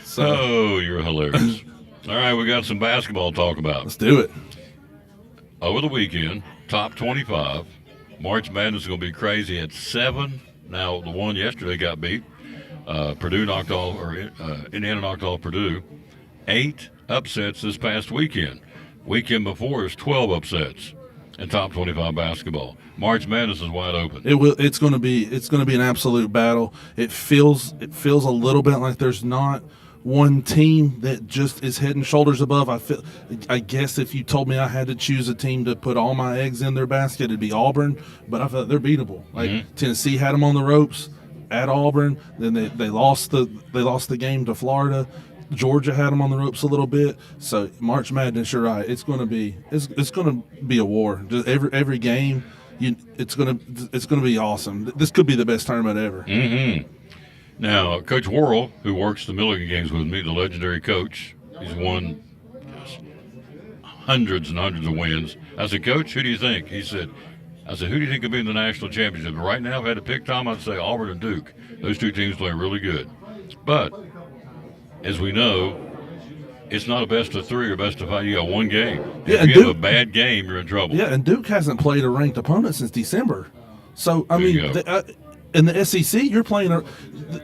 So Oh, you're hilarious. All right, we got some basketball to talk about. let's do it. Over the weekend, top 25. March Madness is going to be crazy at 7. Now, the one yesterday got beat. Indiana knocked off Purdue. 8 upsets this past weekend. Weekend before is 12 upsets in top 25 basketball. March Madness is wide open. It's going to be an absolute battle. It feels a little bit like there's not one team that just is head and shoulders above. I guess if you told me I had to choose a team to put all my eggs in their basket, it'd be Auburn. But I thought they're beatable. Like Tennessee had them on the ropes at Auburn. Then they lost the game to Florida. Georgia had them on the ropes a little bit. So March Madness, you're right. It's going to be a war. Just every game, it's going to be awesome. This could be the best tournament ever. Mm-hmm. Now, Coach Worrell, who works the Milligan games with me, the legendary coach, he's won hundreds and hundreds of wins. I said, Coach, who do you think? He said, who do you think could be in the national championship? Right now, if I had to pick, Tom, I'd say Auburn and Duke. Those two teams play really good. But, as we know, it's not a best of 3 or best of 5. You got one game. If you have a bad game, you're in trouble. Yeah, and Duke hasn't played a ranked opponent since December. So, in the SEC, you're playing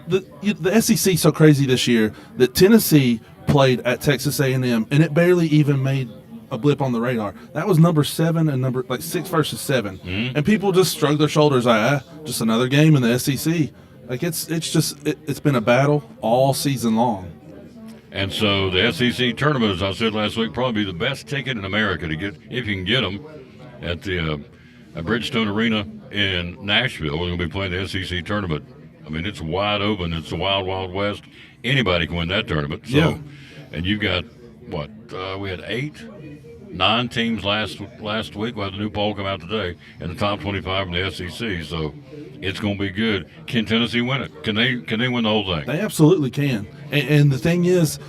the SEC so crazy this year that Tennessee played at Texas A&M, and it barely even made a blip on the radar. That was number 7 and number 6 versus 7, and people just shrugged their shoulders like, just another game in the SEC. Like it's been a battle all season long. And so the SEC tournament, as I said last week, probably the best ticket in America to get, if you can get them, at the Bridgestone Arena in Nashville. We're going to be playing the SEC tournament. I mean, it's wide open. It's the Wild Wild West. Anybody can win that tournament. So, yeah. And you've got, we had 9 teams last week. We had the new poll come out today in the top 25 in the SEC. So it's going to be good. Can Tennessee win it? Can they win the whole thing? They absolutely can. And the thing is,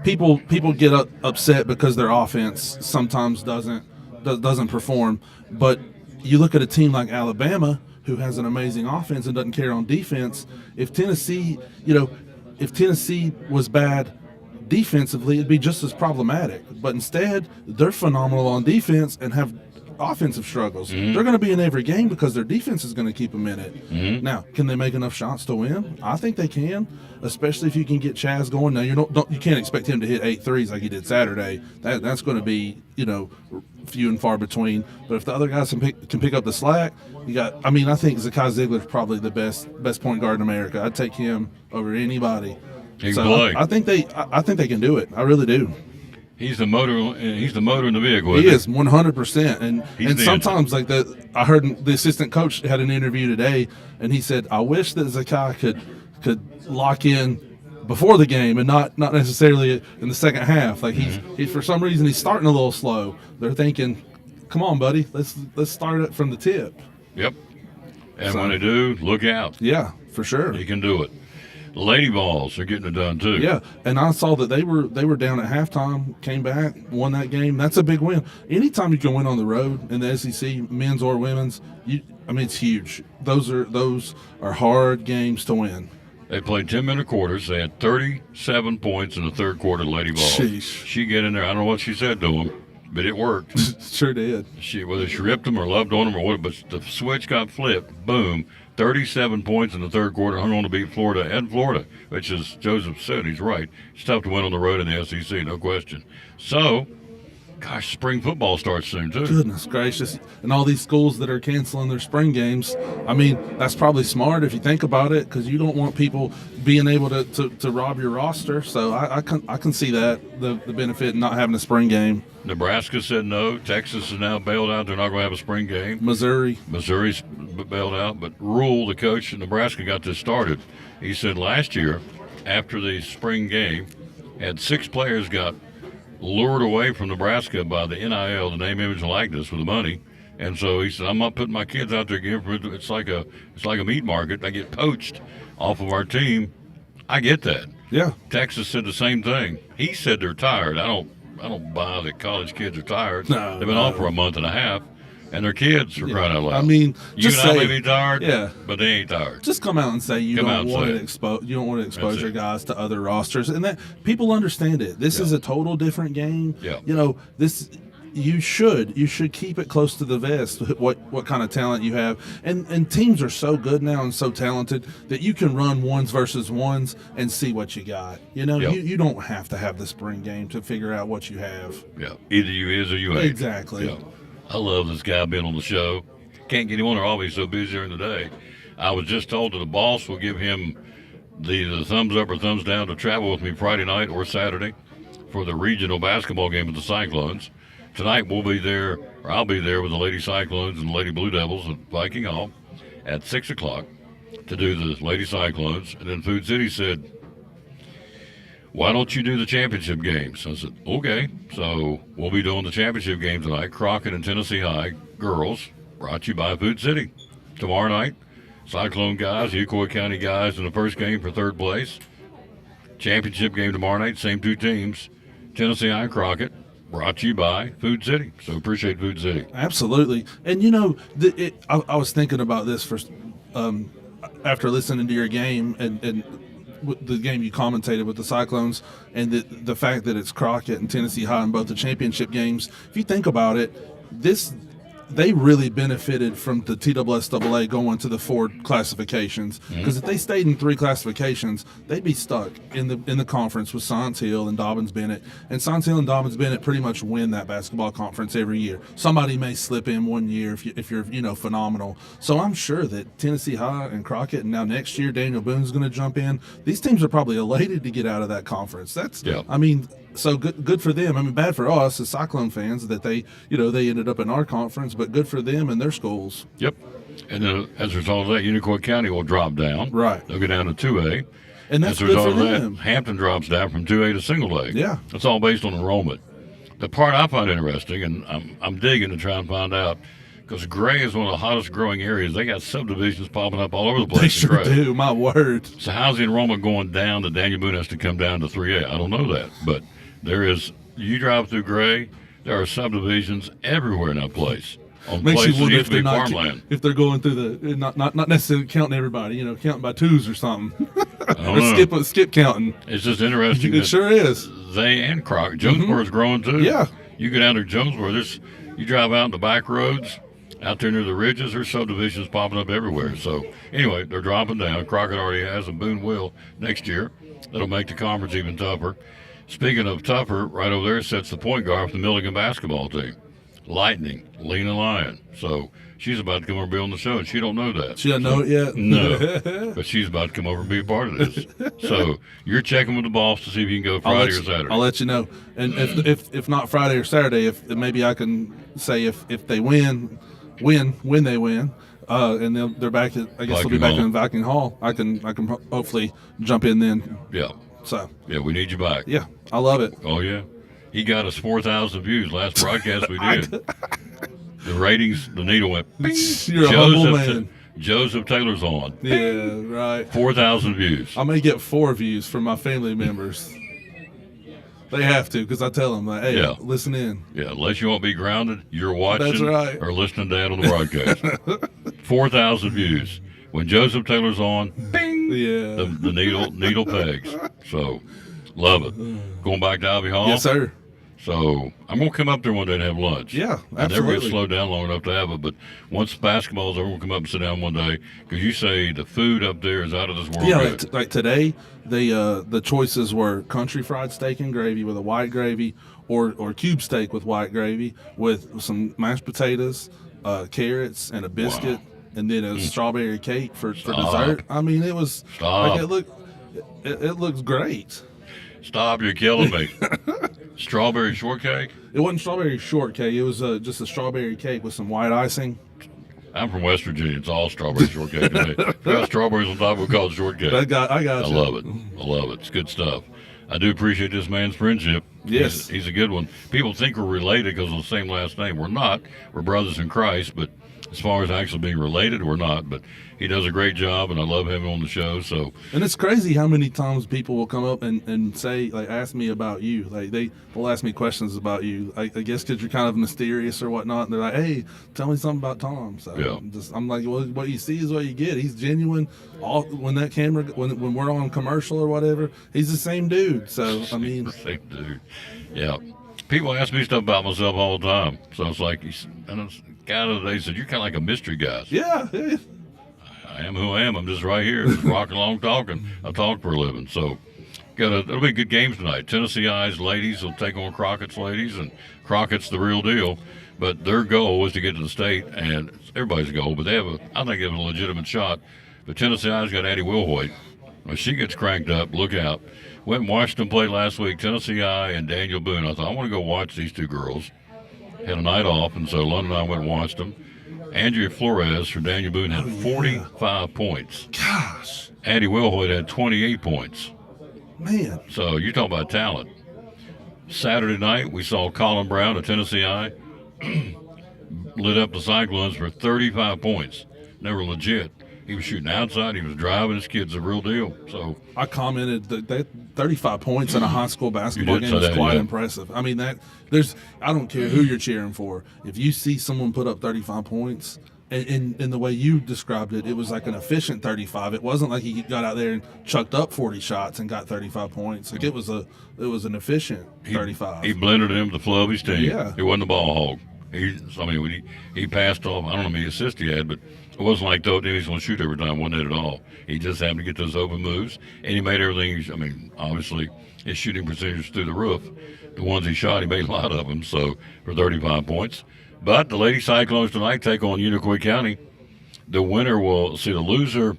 people get upset because their offense sometimes doesn't perform. But you look at a team like Alabama, who has an amazing offense and doesn't care on defense. If Tennessee was bad defensively, it'd be just as problematic. But instead, they're phenomenal on defense and have offensive struggles. Mm-hmm. They're going to be in every game because their defense is going to keep them in it. Mm-hmm. Now, can they make enough shots to win? I think they can, especially if you can get Chaz going. Now, you can't expect him to hit 8 threes like he did Saturday. That's going to be, few and far between. But if the other guys can pick up the slack, I think Zakai Ziegler's probably the best point guard in America. I'd take him over anybody. He can play. I think they can do it. I really do. He's the motor in the vehicle. He is 100%. And sometimes engine. I heard the assistant coach had an interview today, and he said, "I wish that Zakai could lock in before the game and not necessarily in the second half. Like he for some reason he's starting a little slow. They're thinking, come on, buddy, let's start it from the tip." Yep. And when they do, look out. Yeah, for sure. He can do it. Lady Balls are getting it done too. Yeah, and I saw that they were down at halftime, came back, won that game. That's a big win. Anytime you can win on the road in the SEC, men's or women's, it's huge. Those are hard games to win. They played 10-minute quarters. They had 37 points in the third quarter. Lady Balls. Sheesh. She get in there. I don't know what she said to them, but it worked. Sure did. Whether she ripped them or loved on them or what, but the switch got flipped. Boom. 37 points in the third quarter, hung on to beat Florida, which is, Joseph said, he's right. It's tough to win on the road in the SEC, no question. So, Gosh, spring football starts soon, too. Goodness gracious. And all these schools that are canceling their spring games, I mean, that's probably smart if you think about it, because you don't want people being able to rob your roster. So I can see that, the benefit in not having a spring game. Nebraska said no. Texas is now bailed out. They're not going to have a spring game. Missouri's bailed out. But Rule, the coach in Nebraska, got this started. He said last year, after the spring game, had 6 players got lured away from Nebraska by the NIL, the name, image, and likeness, with the money. And so he said, I'm not putting my kids out there again. It's like a meat market. They get poached off of our team. I get that. Yeah. Texas said the same thing. He said they're tired. I don't buy that college kids are tired. No, they've been off for a month and a half, and their kids are crying out loud. I mean, you just and I say, may be tired, yeah, but they ain't tired. Just come out and say you don't want to expose your guys to other rosters, and that people understand it. This is a total different game. Yeah. You know, this you should keep it close to the vest. What kind of talent you have, and teams are so good now and so talented that you can run ones versus ones and see what you got. You know, you don't have to have the spring game to figure out what you have. Yeah, either you is or you ain't. Exactly. Yeah. I love this guy being on the show. Can't get him on. They're always so busy during the day. I was just told that the boss will give him the thumbs up or thumbs down to travel with me Friday night or Saturday for the regional basketball game with the Cyclones. Tonight we'll be there, or I'll be there with the Lady Cyclones and the Lady Blue Devils at Viking Hall at 6 o'clock to do the Lady Cyclones. And then Food City said, why don't you do the championship games? I said, okay. So we'll be doing the championship game tonight. Crockett and Tennessee High girls, brought to you by Food City. Tomorrow night, Cyclone guys, Ucoy County guys in the first game for third place. Championship game tomorrow night, same 2 teams. Tennessee High and Crockett, brought to you by Food City. So appreciate Food City. Absolutely. And, you know, I was thinking about this after listening to your game and the game you commentated with the Cyclones, and the fact that it's Crockett and Tennessee High in both the championship games. If you think about it, they really benefited from the TSSAA going to the 4 classifications, because if they stayed in 3 classifications, they'd be stuck in the conference with Science Hill and Dobbins Bennett. And Science Hill and Dobbins Bennett pretty much win that basketball conference every year. Somebody may slip in one year if you're phenomenal. So I'm sure that Tennessee High and Crockett, and now next year Daniel Boone's going to jump in. These teams are probably elated to get out of that conference. I mean, so good for them. I mean, bad for us as Cyclone fans that they ended up in our conference, but good for them and their schools. Yep. And as a result of that, Unicoi County will drop down. Right. They'll go down to 2A. And that's as a good result for of them. that, Hampton drops down from 2A to single A. Yeah. It's all based on enrollment. The part I find interesting, and I'm digging to try and find out, because Gray is one of the hottest growing areas. They got subdivisions popping up all over the place. They sure do, my word. So how's the enrollment going down that Daniel Boone has to come down to 3A? I don't know that. But there is, you drive through Gray, there are subdivisions everywhere in that place. On Makes places you wonder used if to be they're farmland. if they're going through the not necessarily counting everybody, counting by 2s or something, or know. skip counting. It's just interesting. It sure is. They and Crockett, Jonesboro is growing too. Yeah. You go down to Jonesboro, you drive out in the back roads, out there near the ridges, there's subdivisions popping up everywhere. So anyway, they're dropping down. Crockett already has, and Boone will next year. That'll make the conference even tougher. Speaking of tougher, right over there sits the point guard for the Milligan basketball team. Lightning, Lena Lyon. So she's about to come over and be on the show, and she don't know that. She doesn't know it yet? No. But she's about to come over and be a part of this. So you're checking with the boss to see if you can go Friday or Saturday. I'll let you know. And if not Friday or Saturday, if maybe I can say if they when they win, and they're back at, I guess they'll be back in Viking Hall. I can hopefully jump in then. Yeah. So. Yeah, we need you back. Yeah, I love it. Oh yeah. He got us 4,000 views last broadcast we did. The ratings, the needle went. Bing. You're a humble man. Joseph Taylor's on. Yeah, right. 4,000 views. I may get 4 views from my family members. They have to, because I tell them, like, hey, listen in. Yeah, unless you won't be grounded, you're watching That's right. or listening to that on the broadcast. 4,000 views. When Joseph Taylor's on, bing, the needle pegs. So, love it. Going back to Ivy Hall? Yes, sir. So I'm going to come up there one day and have lunch. Yeah, I never get absolutely. slowed down long enough to have it, but once basketball's over, we'll come up and sit down one day because you say the food up there is out of this world. Yeah, good. like today, the choices were country fried steak and gravy with a white gravy, or cube steak with white gravy with some mashed potatoes, carrots, and a biscuit, and then a strawberry cake for dessert. I mean, it was like it looks great. Stop! You're killing me. Strawberry shortcake? It wasn't strawberry shortcake. It was just a strawberry cake with some white icing. I'm from West Virginia. It's all strawberry shortcake to me. If you got strawberries on top, we call it shortcake. I got I you. love it. I love it. It's good stuff. I do appreciate this man's friendship. Yes. He's a good one. People think we're related because of the same last name. We're not. We're brothers in Christ, but as far as actually being related, we're not. But he does a great job, and I love having him on the show. So, And it's crazy how many times people will come up and say, like, ask me about you. Like, they'll ask me questions about you. I guess because you're kind of mysterious or whatnot. And they're like, hey, tell me something about Tom. So Yeah. I'm like, well, what you see is what you get. He's genuine. When that camera, when we're on commercial or whatever, he's the same dude. So, I mean. same dude. Yeah. People ask me stuff about myself all the time. So it's like, and a guy the other day said, you're kind of like a mystery guy. Yeah. I am who I am. I'm just right here, just rocking along talking. I talk for a living. So it'll be good games tonight. Tennessee Eyes ladies will take on Crockett's ladies, and Crockett's the real deal. But their goal is to get to the state, and it's everybody's goal. But I think they have a legitimate shot. But Tennessee Eyes got Addie Wilhoit. When she gets cranked up, look out. Went and watched them play last week, Tennessee Eye and Daniel Boone. I thought, I want to go watch these two girls. Had a night off, and so London and I went and watched them. Andrea Flores for Daniel Boone had 45 points. Gosh. Addie Wilhoit had 28 points. Man. So you talk about talent. Saturday night, we saw Colin Brown of Tennessee Eye lit up the Cyclones for 35 points. They were legit. He was shooting outside. He was driving. His kid's a real deal. So I commented that 35 points in a high school basketball game is quite impressive. I mean, I don't care who you're cheering for. If you see someone put up 35 points, and in the way you described it, it was like an efficient 35. It wasn't like he got out there and chucked up 40 shots and got 35 points. Like it was an efficient 35. He blended him the flow of his team. Yeah. He wasn't a ball hog. When he passed off, I don't know how many assists he had, but it wasn't like though he's going to shoot every time, wasn't it at all. He just happened to get those open moves, and he made everything. Obviously, his shooting percentage was through the roof. The ones he shot, he made a lot of them, so for 35 points. But the Lady Cyclones tonight take on Unicoi County. The winner will see the loser.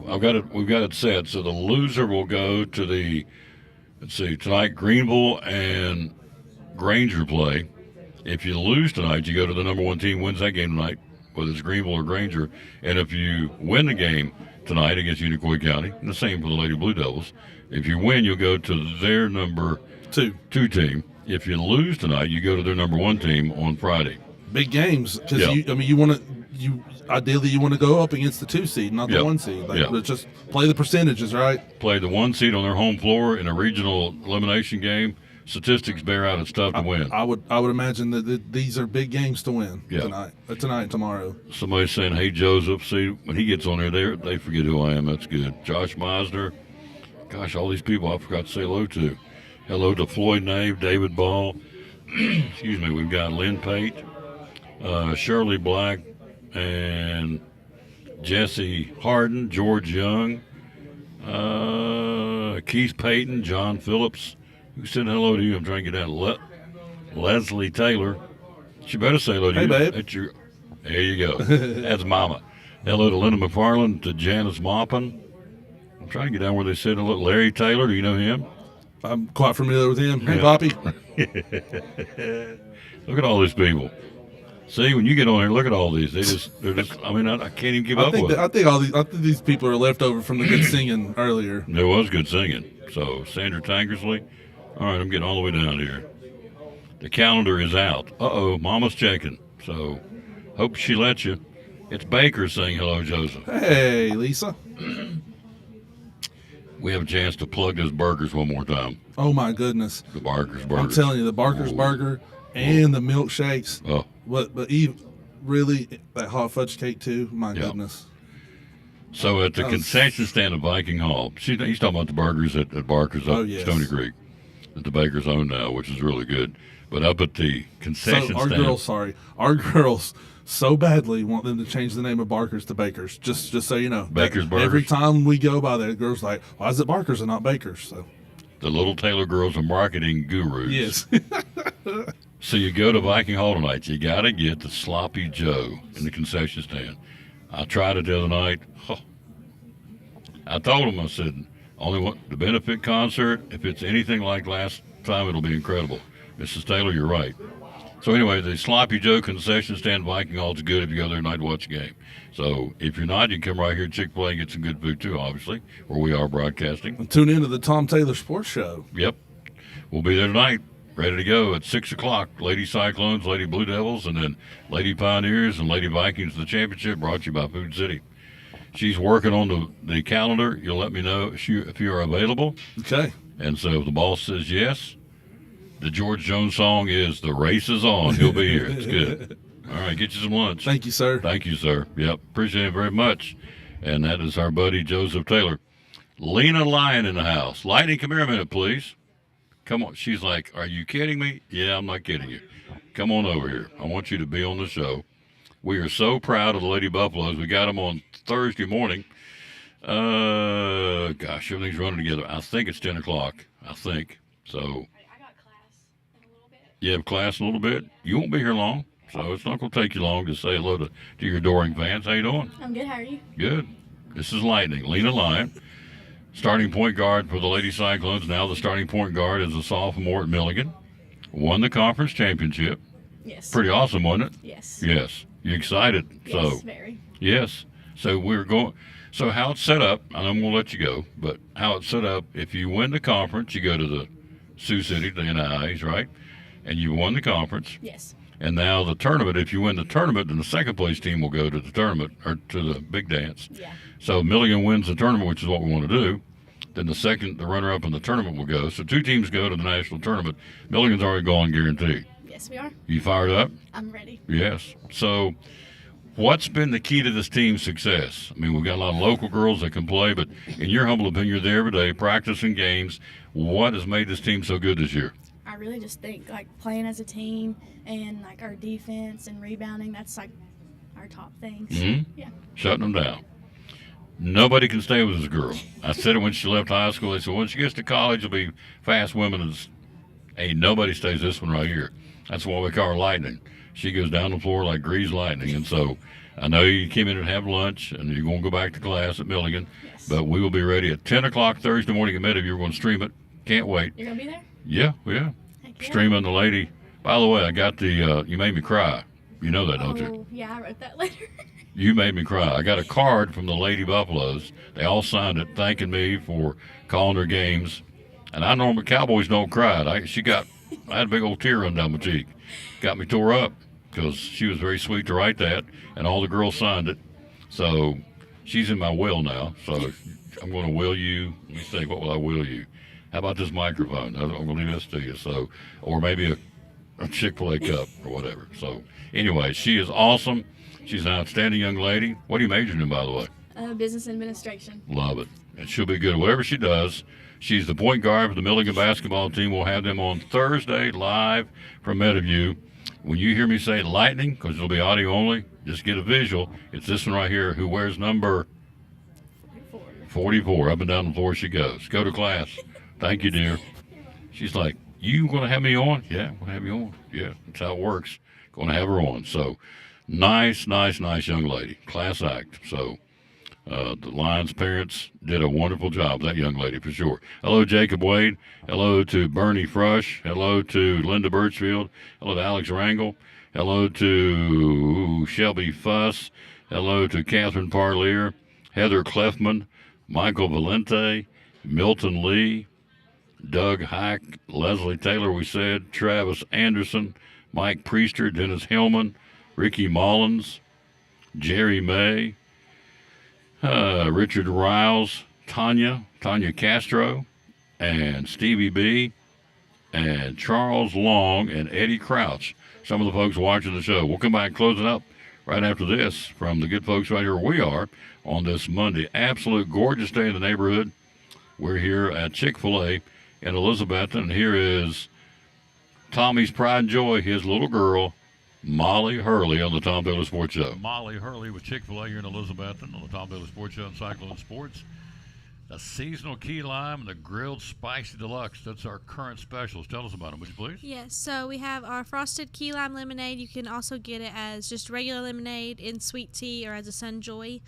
We've got it set, so the loser will go to tonight Greenville and Granger play. If you lose tonight, you go to the number one team wins that game tonight, whether it's Greenville or Granger. And if you win the game tonight against Unicoi County, and the same for the Lady Blue Devils, if you win, you'll go to their number two team. If you lose tonight, you go to their number one team on Friday. Big games because ideally you want to go up against the 2 seed, not the 1 seed. Let's just play the percentages, right? Play the 1 seed on their home floor in a regional elimination game. Statistics bear out it's tough to win. I would imagine that these are big games to win tonight and tomorrow. Somebody's saying, "Hey Joseph," see when he gets on there, they forget who I am. That's good. Josh Meisner, gosh, all these people I forgot to say hello to. Hello to Floyd Nave, David Ball. Excuse me. We've got Lynn Pate, Shirley Black, and Jesse Harden, George Young, Keith Payton, John Phillips. Who said hello to you? I'm trying to get out. Leslie Taylor. She better say hello to you. Hey, babe. There you go. That's Mama. Hello to Linda McFarland, to Janice Maupin. I'm trying to get down where they said hello. Larry Taylor, do you know him? I'm quite familiar with him. Hey, Poppy. Look at all these people. See, when you get on here, look at all these. They're just. I mean, I can't even keep up with it. I think these people are left over from the good singing earlier. There was good singing. So Sandra Tankersley. All right, I'm getting all the way down here. The calendar is out. Mama's checking. So hope she lets you. It's Baker saying hello, Joseph. Hey, Lisa. We have a chance to plug those burgers one more time. Oh, my goodness. The Barker's Burger. I'm telling you, the Barker's Burger and the milkshakes. Oh. But even, really, that hot fudge cake, too. My goodness. So at the concession stand at Viking Hall, he's talking about the burgers at Barker's up Stony Creek. that the Bakers own now, which is really good. But up at the concession stand, our girls so badly want them to change the name of Barker's to Baker's. Just so you know, Baker's Burgers. Every time we go by there, the girls like, why is it Barker's and not Baker's? So the little Taylor girls are marketing gurus. Yes. So you go to Viking Hall tonight. You got to get the Sloppy Joe in the concession stand. I tried it the other night. Oh. I told him, I said, only want the benefit concert. If it's anything like last time, it'll be incredible. Mrs. Taylor, you're right. So anyway, the Sloppy Joe concession stand, Viking Hall, is good if you go there tonight to watch the game. So if you're not, you can come right here to Chick-fil-A and get some good food too, obviously, where we are broadcasting. And tune into the Tom Taylor Sports Show. Yep. We'll be there tonight, ready to go at 6 o'clock. Lady Cyclones, Lady Blue Devils, and then Lady Pioneers and Lady Vikings, the championship, brought to you by Food City. She's working on the calendar. You'll let me know if you are available. Okay. And so if the boss says yes, the George Jones song is "The Race Is On." He'll be here. It's good. All right, get you some lunch. Thank you, sir. Thank you, sir. Yep, appreciate it very much. And that is our buddy Joseph Taylor. Lena Lyon in the house. Lightning, come here a minute, please. Come on. She's like, are you kidding me? Yeah, I'm not kidding you. Come on over here. I want you to be on the show. We are so proud of the Lady Buffaloes. We got them on Thursday morning. Gosh, everything's running together. I think it's 10 o'clock. I think. So. I got class in a little bit. You have class in a little bit? You won't be here long. So it's not going to take you long to say hello to your adoring fans. How you doing? I'm good. How are you? Good. This is Lightning. Lena Lyon, starting point guard for the Lady Cyclones. Now the starting point guard is a sophomore at Milligan. Won the conference championship. Yes. Pretty awesome, wasn't it? Yes. Yes. You excited? Yes, very. Yes. So we're going. So how it's set up, and I'm going to let you go, but how it's set up, if you win the conference, you go to the Sioux City, the NIAs, right? And you won the conference. Yes. And now the tournament, if you win the tournament, then the second place team will go to the tournament, or to the big dance. Yeah. So Milligan wins the tournament, which is what we want to do. Then the runner-up in the tournament will go. So two teams go to the national tournament. Milligan's already gone, guaranteed. Yes, we are. You fired up? I'm ready. Yes. So what's been the key to this team's success? I mean, we've got a lot of local girls that can play, but in your humble opinion, you're there every day, practicing games. What has made this team so good this year? I really just think, like, playing as a team and, like, our defense and rebounding, that's, like, our top things. Mm-hmm. Yeah. Shutting them down. Nobody can stay with this girl. I said it when she left high school. They said, when she gets to college, it'll be fast women. Ain't nobody stays this one right here. That's why we call her Lightning. She goes down the floor like greased lightning. And so I know you came in and have lunch, and you're going to go back to class at Milligan. Yes. But we will be ready at 10 o'clock Thursday morning at Meadowview. You're going to stream it. Can't wait. You're going to be there? Yeah. Yeah. Streaming the Lady. By the way, I got the You Made Me Cry. You know that, don't you? Oh, yeah, I wrote that later. You Made Me Cry. I got a card from the Lady Buffaloes. They all signed it thanking me for calling their games. And I normally, Cowboys don't cry. I had a big old tear run down my cheek. Got me tore up because she was very sweet to write that, and all the girls signed it. So she's in my will now. So I'm going to will you. Let me think, what will I will you? How about this microphone? I'm going to leave this to you. So, or maybe a Chick-fil-A cup or whatever. So anyway, she is awesome. She's an outstanding young lady. What are you majoring in, by the way? Business administration. Love it. And she'll be good. Whatever she does, she's the point guard for the Milligan basketball team. We'll have them on Thursday live from Meadowview. When you hear me say Lightning, because it'll be audio only, just get a visual. It's this one right here who wears number 44. Up and down the floor she goes. Go to class. Thank you, dear. She's like, you going to have me on? Yeah, I'm going to have you on. Yeah, that's how it works. Going to have her on. So nice young lady. Class act. So the Lions parents did a wonderful job, that young lady, for sure. Hello, Jacob Wade. Hello to Bernie Frush. Hello to Linda Birchfield. Hello to Alex Rangel. Hello to Shelby Fuss. Hello to Catherine Parlier. Heather Clefman. Michael Valente. Milton Lee. Doug Hack. Leslie Taylor, we said. Travis Anderson. Mike Priester. Dennis Hillman. Ricky Mullins. Jerry May. Richard Riles, Tanya Castro, and Stevie B, and Charles Long, and Eddie Crouch. Some of the folks watching the show. We'll come back and close it up right after this from the good folks right here where we are on this Monday. Absolute gorgeous day in the neighborhood. We're here at Chick-fil-A in Elizabeth. And here is Tommy's pride and joy, his little girl, Molly Hurley, on the Tom Bailey Sports Show. Molly Hurley with Chick-fil-A here in Elizabethton on the Tom Bailey Sports Show and Cyclone Sports. The seasonal key lime and the grilled spicy deluxe. That's our current specials. Tell us about them, would you please? Yes, so we have our frosted key lime lemonade. You can also get it as just regular lemonade in sweet tea or as a Sunjoy.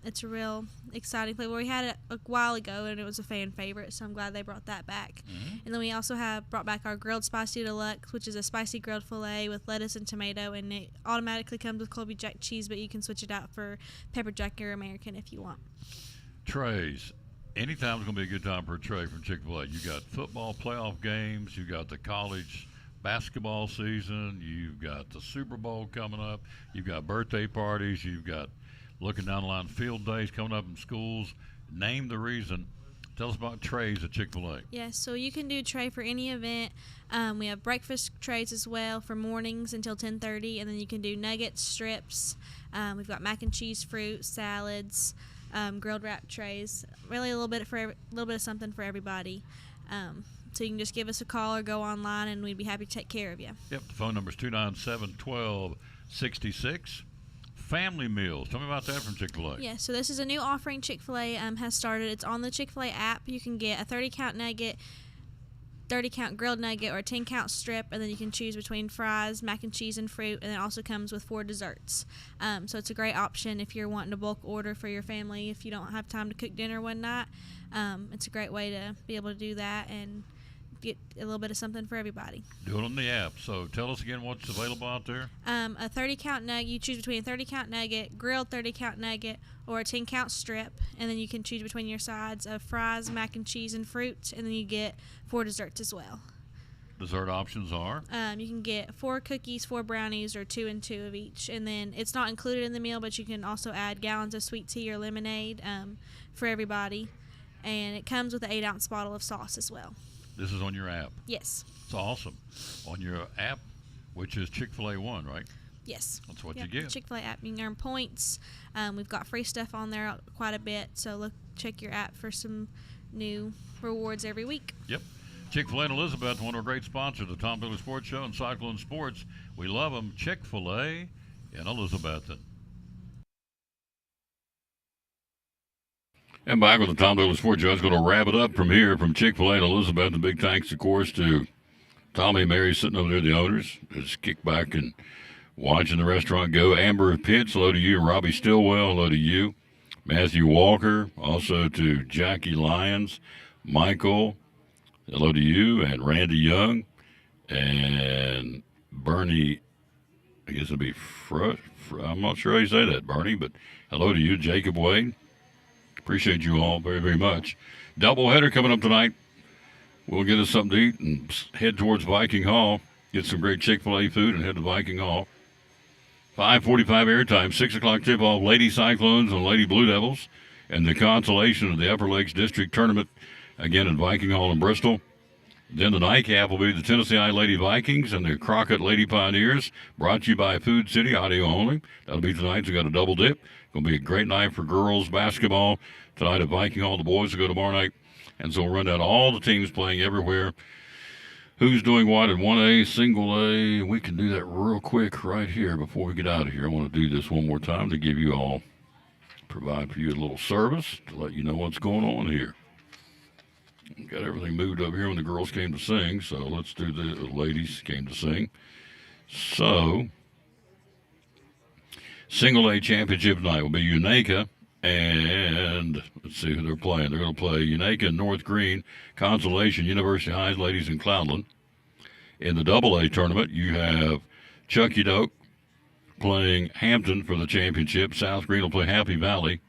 It's a real exciting flavor. We had it a while ago and it was a fan favorite, so I'm glad they brought that back. And then we also have brought back our grilled spicy deluxe, which is a spicy grilled filet with lettuce and tomato, and it automatically comes with Colby Jack cheese, but you can switch it out for pepper jack or American if you want. Trays. Anytime's going to be a good time for a tray from Chick-fil-A. You got football playoff games. You got the college basketball season. You've got the Super Bowl coming up. You've got birthday parties. You've got looking down the line field days coming up in schools. Name the reason. Tell us about trays at Chick-fil-A. Yes, so you can do a tray for any event. We have breakfast trays as well for mornings until 10:30, and then you can do nuggets, strips. We've got mac and cheese, fruit, salads. Grilled wrap trays, really a little bit of something for everybody. So you can just give us a call or go online, and we'd be happy to take care of you. Yep, the phone number is 297-1266. Family meals. Tell me about that from Chick-fil-A. Yeah, so this is a new offering Chick-fil-A has started. It's on the Chick-fil-A app. You can get a 30-count nugget, 30-count grilled nugget, or a 10-count strip, and then you can choose between fries, mac and cheese, and fruit, and it also comes with 4 desserts. So it's a great option if you're wanting to bulk order for your family if you don't have time to cook dinner one night. It's a great way to be able to do that and get a little bit of something for everybody. Do it on the app. So tell us again what's available out there. A 30-count nugget. You choose between a 30-count nugget, grilled 30-count nugget, or a 10-count strip, and then you can choose between your sides of fries, mac and cheese, and fruit, and then you get 4 desserts as well. Dessert options are? You can get 4 cookies, 4 brownies, or 2 and 2 of each, and then it's not included in the meal, but you can also add gallons of sweet tea or lemonade for everybody, and it comes with an 8-ounce bottle of sauce as well. This is on your app? Yes. It's awesome. On your app, which is Chick-fil-A One, right? Yes. That's what you get. Chick-fil-A app, you can earn points. We've got free stuff on there quite a bit, so check your app for some new rewards every week. Yep. Chick-fil-A and Elizabeth, one of our great sponsors, the Tom Bailey Sports Show and Cyclone Sports. We love them. Chick-fil-A in Elizabethton. And back with the Tom Bailey Sports Show. I was going to wrap it up from here from Chick-fil-A and Elizabeth. And big thanks, of course, to Tommy and Mary sitting over there, the owners. Just kick back and watching the restaurant go. Amber Pitts, hello to you. Robbie Stillwell, hello to you. Matthew Walker, also to Jackie Lyons. Michael, hello to you. And Randy Young. And Bernie, I guess it'd be I'm not sure how you say that, Bernie, but hello to you. Jacob Wade. Appreciate you all very, very much. Doubleheader coming up tonight. We'll get us something to eat and head towards Viking Hall. Get some great Chick-fil-A food and head to Viking Hall. 5:45 airtime, 6 o'clock tip-off, Lady Cyclones and Lady Blue Devils, and the consolation of the Upper Lakes District Tournament, again at Viking Hall in Bristol. Then the nightcap will be the Tennessee Lady Vikings and the Crockett Lady Pioneers, brought to you by Food City, audio only. That'll be tonight, so we got a double dip. Going to be a great night for girls basketball tonight at Viking Hall. The boys will go tomorrow night. And so we'll run down all the teams playing everywhere. Who's doing what in 1A, single A. We can do that real quick right here before we get out of here. I want to do this one more time to give you all, provide for you a little service to let you know what's going on here. Got everything moved up here when the girls came to sing, so let's do the ladies came to sing. So, single A championship tonight will be Unaka, and let's see who they're playing. They're going to play Unaka and North Green, Consolation, University Highs ladies in Cloudland. In the double A tournament, you have Chucky Doak playing Hampton for the championship. South Green will play Happy Valley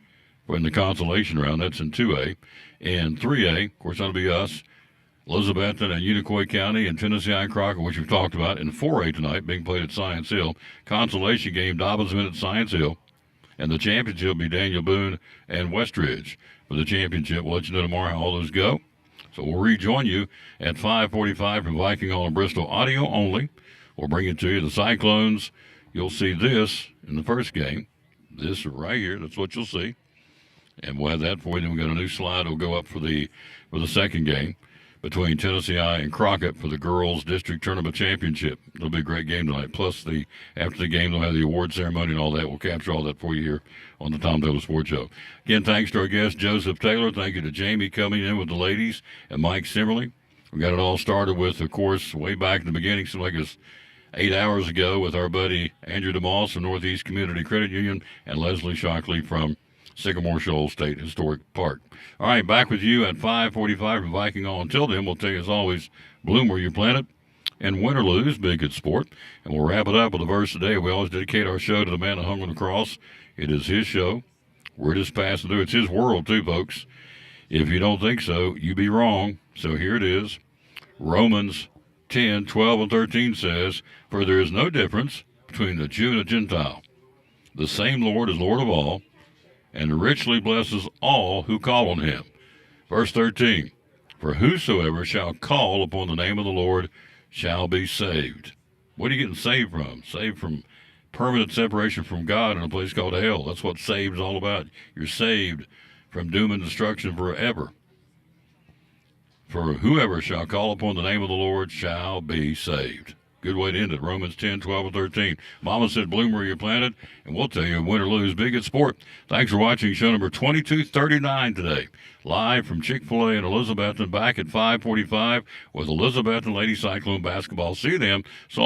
in the consolation round. That's in 2A. In 3A, of course, that'll be us, Elizabethton and Unicoi County and Tennessee I. Crockett, which we've talked about. In 4A tonight, being played at Science Hill. Consolation game, Dobbinson at Science Hill. And the championship will be Daniel Boone and Westridge. For the championship, we'll let you know tomorrow how all those go. So we'll rejoin you at 5:45 from Viking Hall in Bristol, audio only. We'll bring it to you. The Cyclones, you'll see this in the first game. This right here, that's what you'll see. And we'll have that for you. Then we've got a new slide that'll go up for the second game. between Tennessee and Crockett for the girls' district tournament championship. It'll be a great game tonight. Plus, after the game, they'll have the award ceremony and all that. We'll capture all that for you here on the Tom Taylor Sports Show. Again, thanks to our guest, Joseph Taylor. Thank you to Jamie coming in with the ladies and Mike Simmerly. We got it all started with, of course, way back in the beginning, seemed like it's 8 hours ago, with our buddy Andrew DeMoss from Northeast Community Credit Union and Leslie Shockley from Sycamore Shoals State Historic Park. All right, back with you at 5:45 from Viking On. Until then, we'll tell you, as always, bloom where you plant it, and win or lose, be a good sport. And we'll wrap it up with a verse today. We always dedicate our show to the man that hung on the cross. It is his show. We're just passing through. It's his world, too, folks. If you don't think so, you be wrong. So here it is. Romans 10:12 and 13 says, "For there is no difference between the Jew and the Gentile. The same Lord is Lord of all, and richly blesses all who call on him." Verse 13, "For whosoever shall call upon the name of the Lord shall be saved." What are you getting saved from? Saved from permanent separation from God in a place called hell. That's what saved is all about. You're saved from doom and destruction forever. "For whoever shall call upon the name of the Lord shall be saved." Good way to end it. Romans 10:12 and 13. Mama said, bloom where you're planted, and we'll tell you, win or lose, be a good sport. Thanks for watching show number 2239 today. Live from Chick-fil-A in Elizabethton, back at 5:45 with Elizabethton Lady Cyclone basketball. See them. So